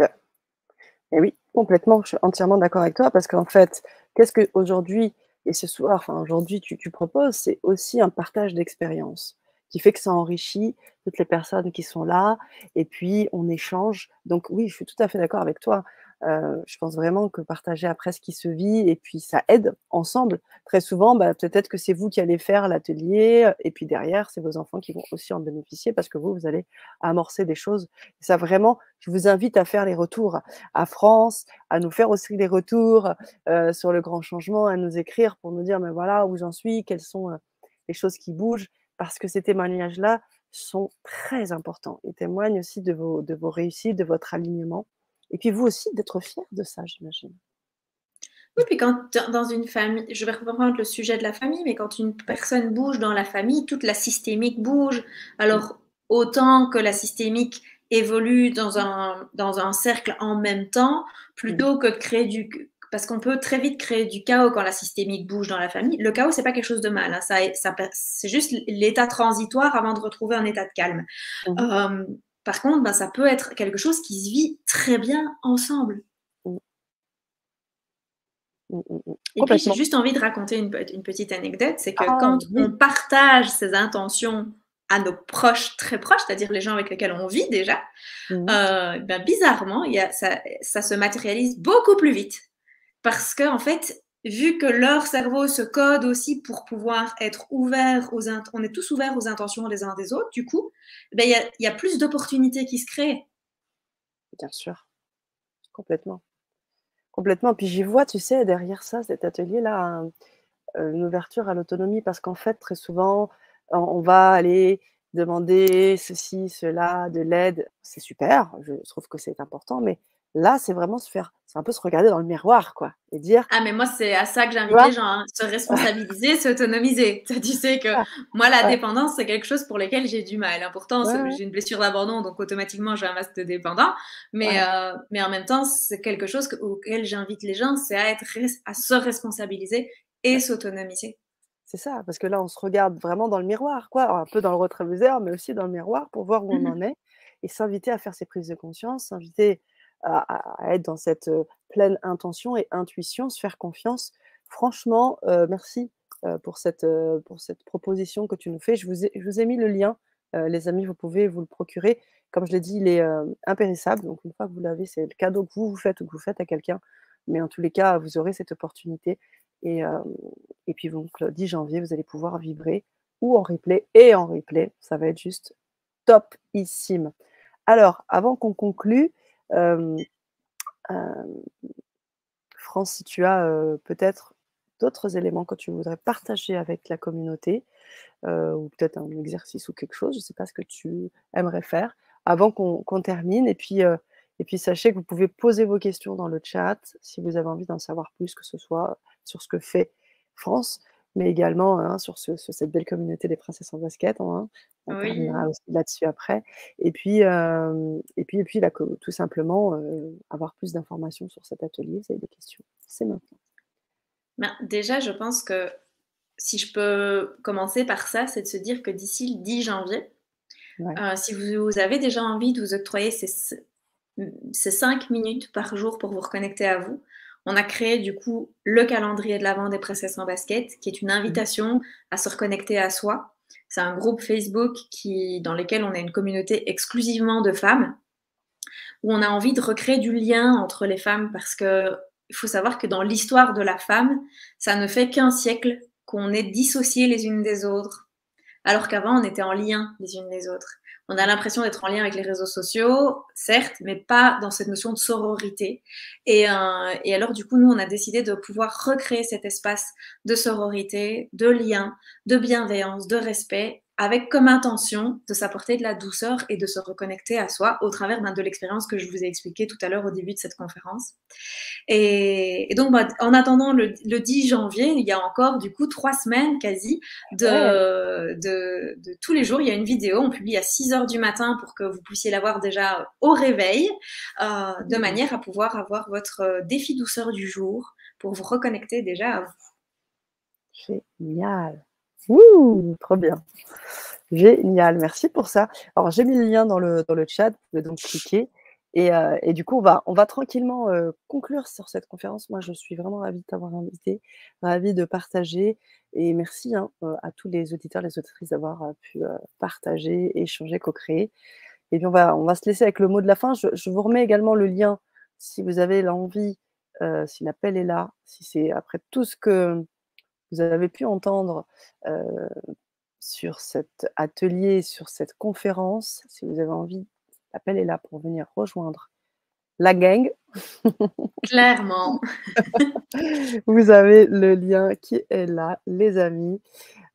Et oui, complètement, je suis entièrement d'accord avec toi parce qu'en fait, qu'est-ce qu'aujourd'hui et ce soir, enfin aujourd'hui tu proposes? C'est aussi un partage d'expériences qui fait que ça enrichit toutes les personnes qui sont là et puis on échange. Donc oui, je suis tout à fait d'accord avec toi. Je pense vraiment que partager après ce qui se vit et puis ça aide ensemble. Très souvent, bah, peut-être que c'est vous qui allez faire l'atelier, et puis derrière, c'est vos enfants qui vont aussi en bénéficier parce que vous allez amorcer des choses. Ça vraiment, je vous invite à faire les retours à France, à nous faire aussi les retours, sur le grand changement, à nous écrire pour nous dire: «Mais voilà où j'en suis, quelles sont, les choses qui bougent». Parce que ces témoignages-là sont très importants. Ils témoignent aussi de vos réussites, de votre alignement et puis vous aussi d'être fiers de ça, j'imagine. Oui, puis quand dans une famille, je vais reprendre le sujet de la famille, mais quand une Ouais. personne bouge dans la famille, toute la systémique bouge. Mmh. Alors, autant que la systémique évolue dans un cercle en même temps, Mmh. plutôt que de créer parce qu'on peut très vite créer du chaos quand la systémique bouge dans la famille. Le chaos, c'est pas quelque chose de mal, hein, c'est juste l'état transitoire avant de retrouver un état de calme. Mmh mh. Euh, Par contre, ben, ça peut être quelque chose qui se vit très bien ensemble. Mmh. Mmh, mmh mh. Et puis, j'ai Complètement. juste envie de raconter une petite anecdote, c'est que Ah quand on oui! partage ses intentions à nos proches, très proches, c'est-à-dire les gens avec lesquels on vit déjà, Mmh mh. ben, bizarrement, ça se matérialise beaucoup plus vite. Parce que en fait, vu que leur cerveau se code aussi pour pouvoir être ouvert on est tous ouverts aux intentions les uns des autres, du coup, ben, il y a plus d'opportunités qui se créent. Bien sûr, complètement. Complètement. Puis j'y vois, tu sais, derrière ça, cet atelier-là, une ouverture à l'autonomie parce qu'en fait, très souvent, on va aller demander ceci, cela, de l'aide. C'est super, je trouve que c'est important, mais là, c'est vraiment c'est un peu se regarder dans le miroir, quoi et dire: Ah, mais moi, c'est à ça que «Tu j'invite vois?» les gens, hein, se responsabiliser, s'autonomiser. Tu sais que Ah, moi, la ouais, dépendance, c'est quelque chose pour lequel j'ai du mal, hein. Pourtant, ouais, ouais, j'ai une blessure d'abandon, donc automatiquement, j'ai un masque de dépendant. ouais, Mais en même temps, c'est quelque chose auquel j'invite les gens, c'est à se responsabiliser et ouais. s'autonomiser. C'est ça, parce que là, on se regarde vraiment dans le miroir, quoi, un peu dans le rétroviseur, mais aussi dans le miroir pour voir où on en Mmh. est et s'inviter à faire ces prises de conscience, s'inviter à être dans cette, pleine intention et intuition, se faire confiance. Franchement, merci, pour cette proposition que tu nous fais. Je vous ai mis le lien, les amis, vous pouvez vous le procurer. Comme je l'ai dit, il est, impérissable, donc une fois que vous l'avez, c'est le cadeau que vous faites ou que vous faites à quelqu'un, mais en tous les cas, vous aurez cette opportunité et et puis donc le 10 janvier, vous allez pouvoir vibrer ou en replay et en replay. Ça va être juste topissime. Alors, avant qu'on conclue, hem, hem, France, si tu as, peut-être d'autres éléments que tu voudrais partager avec la communauté, ou peut-être un exercice ou quelque chose, je ne sais pas ce que tu aimerais faire avant qu'on termine et puis sachez que vous pouvez poser vos questions dans le chat si vous avez envie d'en savoir plus, que ce soit sur ce que fait France, mais également, hein, sur cette belle communauté des princesses en basket, hein. On terminera Oui. aussi là-dessus après et puis là, que tout simplement, avoir plus d'informations sur cet atelier, si vous avez des questions, c'est maintenant. Ben, déjà, je pense que si je peux commencer par ça, c'est de se dire que d'ici le 10 janvier, Ouais. si vous avez déjà envie de vous octroyer ces 5 minutes par jour pour vous reconnecter à vous, on a créé du coup le calendrier de l'Avent des princesses en basket, qui est une Mmh. invitation à se reconnecter à soi. C'est un groupe Facebook dans lequel on a une communauté exclusivement de femmes, où on a envie de recréer du lien entre les femmes, parce que il faut savoir que dans l'histoire de la femme, ça ne fait qu'un siècle qu'on est dissociées les unes des autres, alors qu'avant, on était en lien les unes les autres. On a l'impression d'être en lien avec les réseaux sociaux, certes, mais pas dans cette notion de sororité. Et alors, du coup, nous, on a décidé de pouvoir recréer cet espace de sororité, de lien, de bienveillance, de respect, avec comme intention de s'apporter de la douceur et de se reconnecter à soi au travers de l'expérience que je vous ai expliquée tout à l'heure au début de cette conférence. Et donc, bah, en attendant le 10 janvier, il y a encore du coup 3 semaines quasi Ouais. de tous les jours. Il y a une vidéo, on publie à 6 heures du matin pour que vous puissiez la voir déjà au réveil, de Mmh. manière à pouvoir avoir votre défi douceur du jour pour vous reconnecter déjà à vous. Génial. Ouh, trop bien. Génial, merci pour ça. Alors j'ai mis le lien dans le chat, vous pouvez donc cliquer et du coup on va tranquillement, conclure sur cette conférence. Moi, je suis vraiment ravie de t'avoir invitée, ravie de partager et merci, hein, à tous les auditeurs, les auditrices d'avoir, pu, partager, échanger, co-créer et puis on va se laisser avec le mot de la fin. Je vous remets également le lien si vous avez l'envie, si l'appel est là, si c'est après tout ce que vous avez pu entendre, sur cet atelier, sur cette conférence, si vous avez envie, l'appel est là pour venir rejoindre la gang. Clairement. Vous avez le lien qui est là, les amis.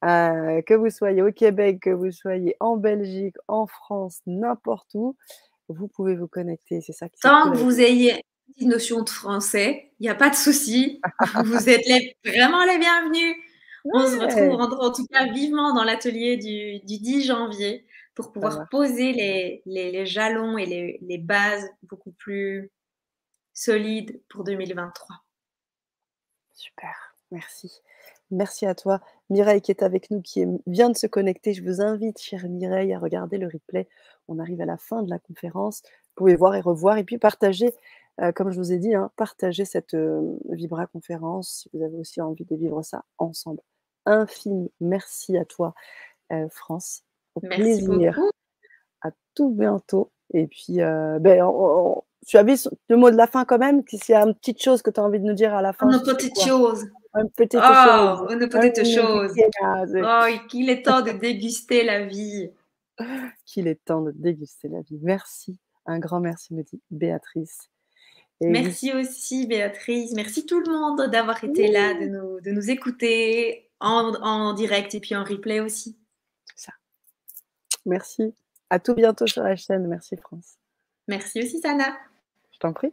Que vous soyez au Québec, que vous soyez en Belgique, en France, n'importe où, vous pouvez vous connecter. C'est ça qui est Tant cool que avec vous ayez une petite notion de français, il n'y a pas de souci. Vous êtes vraiment les bienvenus. On se retrouve ouais, en tout cas vivement dans l'atelier du 10 janvier pour ça pouvoir marche. poser les jalons et les bases beaucoup plus solides pour 2023. Super, merci. Merci à toi. Mireille qui est avec nous, vient de se connecter. Je vous invite, chère Mireille, à regarder le replay. On arrive à la fin de la conférence. Vous pouvez voir et revoir et puis partager, comme je vous ai dit, hein, partager cette Vibra conférence si vous avez aussi envie de vivre ça ensemble. Infini merci à toi, France. Au Merci plaisir. beaucoup. À tout bientôt. Et puis, ben, tu as vu le mot de la fin quand même? S'il y a une petite chose que tu as envie de nous dire à la fin, Une ce serait petite quoi? chose. Une petite chose. Oh, une petite chose. Chose. Oh, qu'il est temps de déguster la vie. Qu'il est temps de déguster la vie. Merci, un grand merci, me dit Béatrice. Et oui, Merci aussi, Béatrice. Merci tout le monde d'avoir été là, oui, de nous écouter en direct et puis en replay aussi. c'est ça. Merci. À tout bientôt sur la chaîne. Merci France. Merci aussi, Sana. Je t'en prie.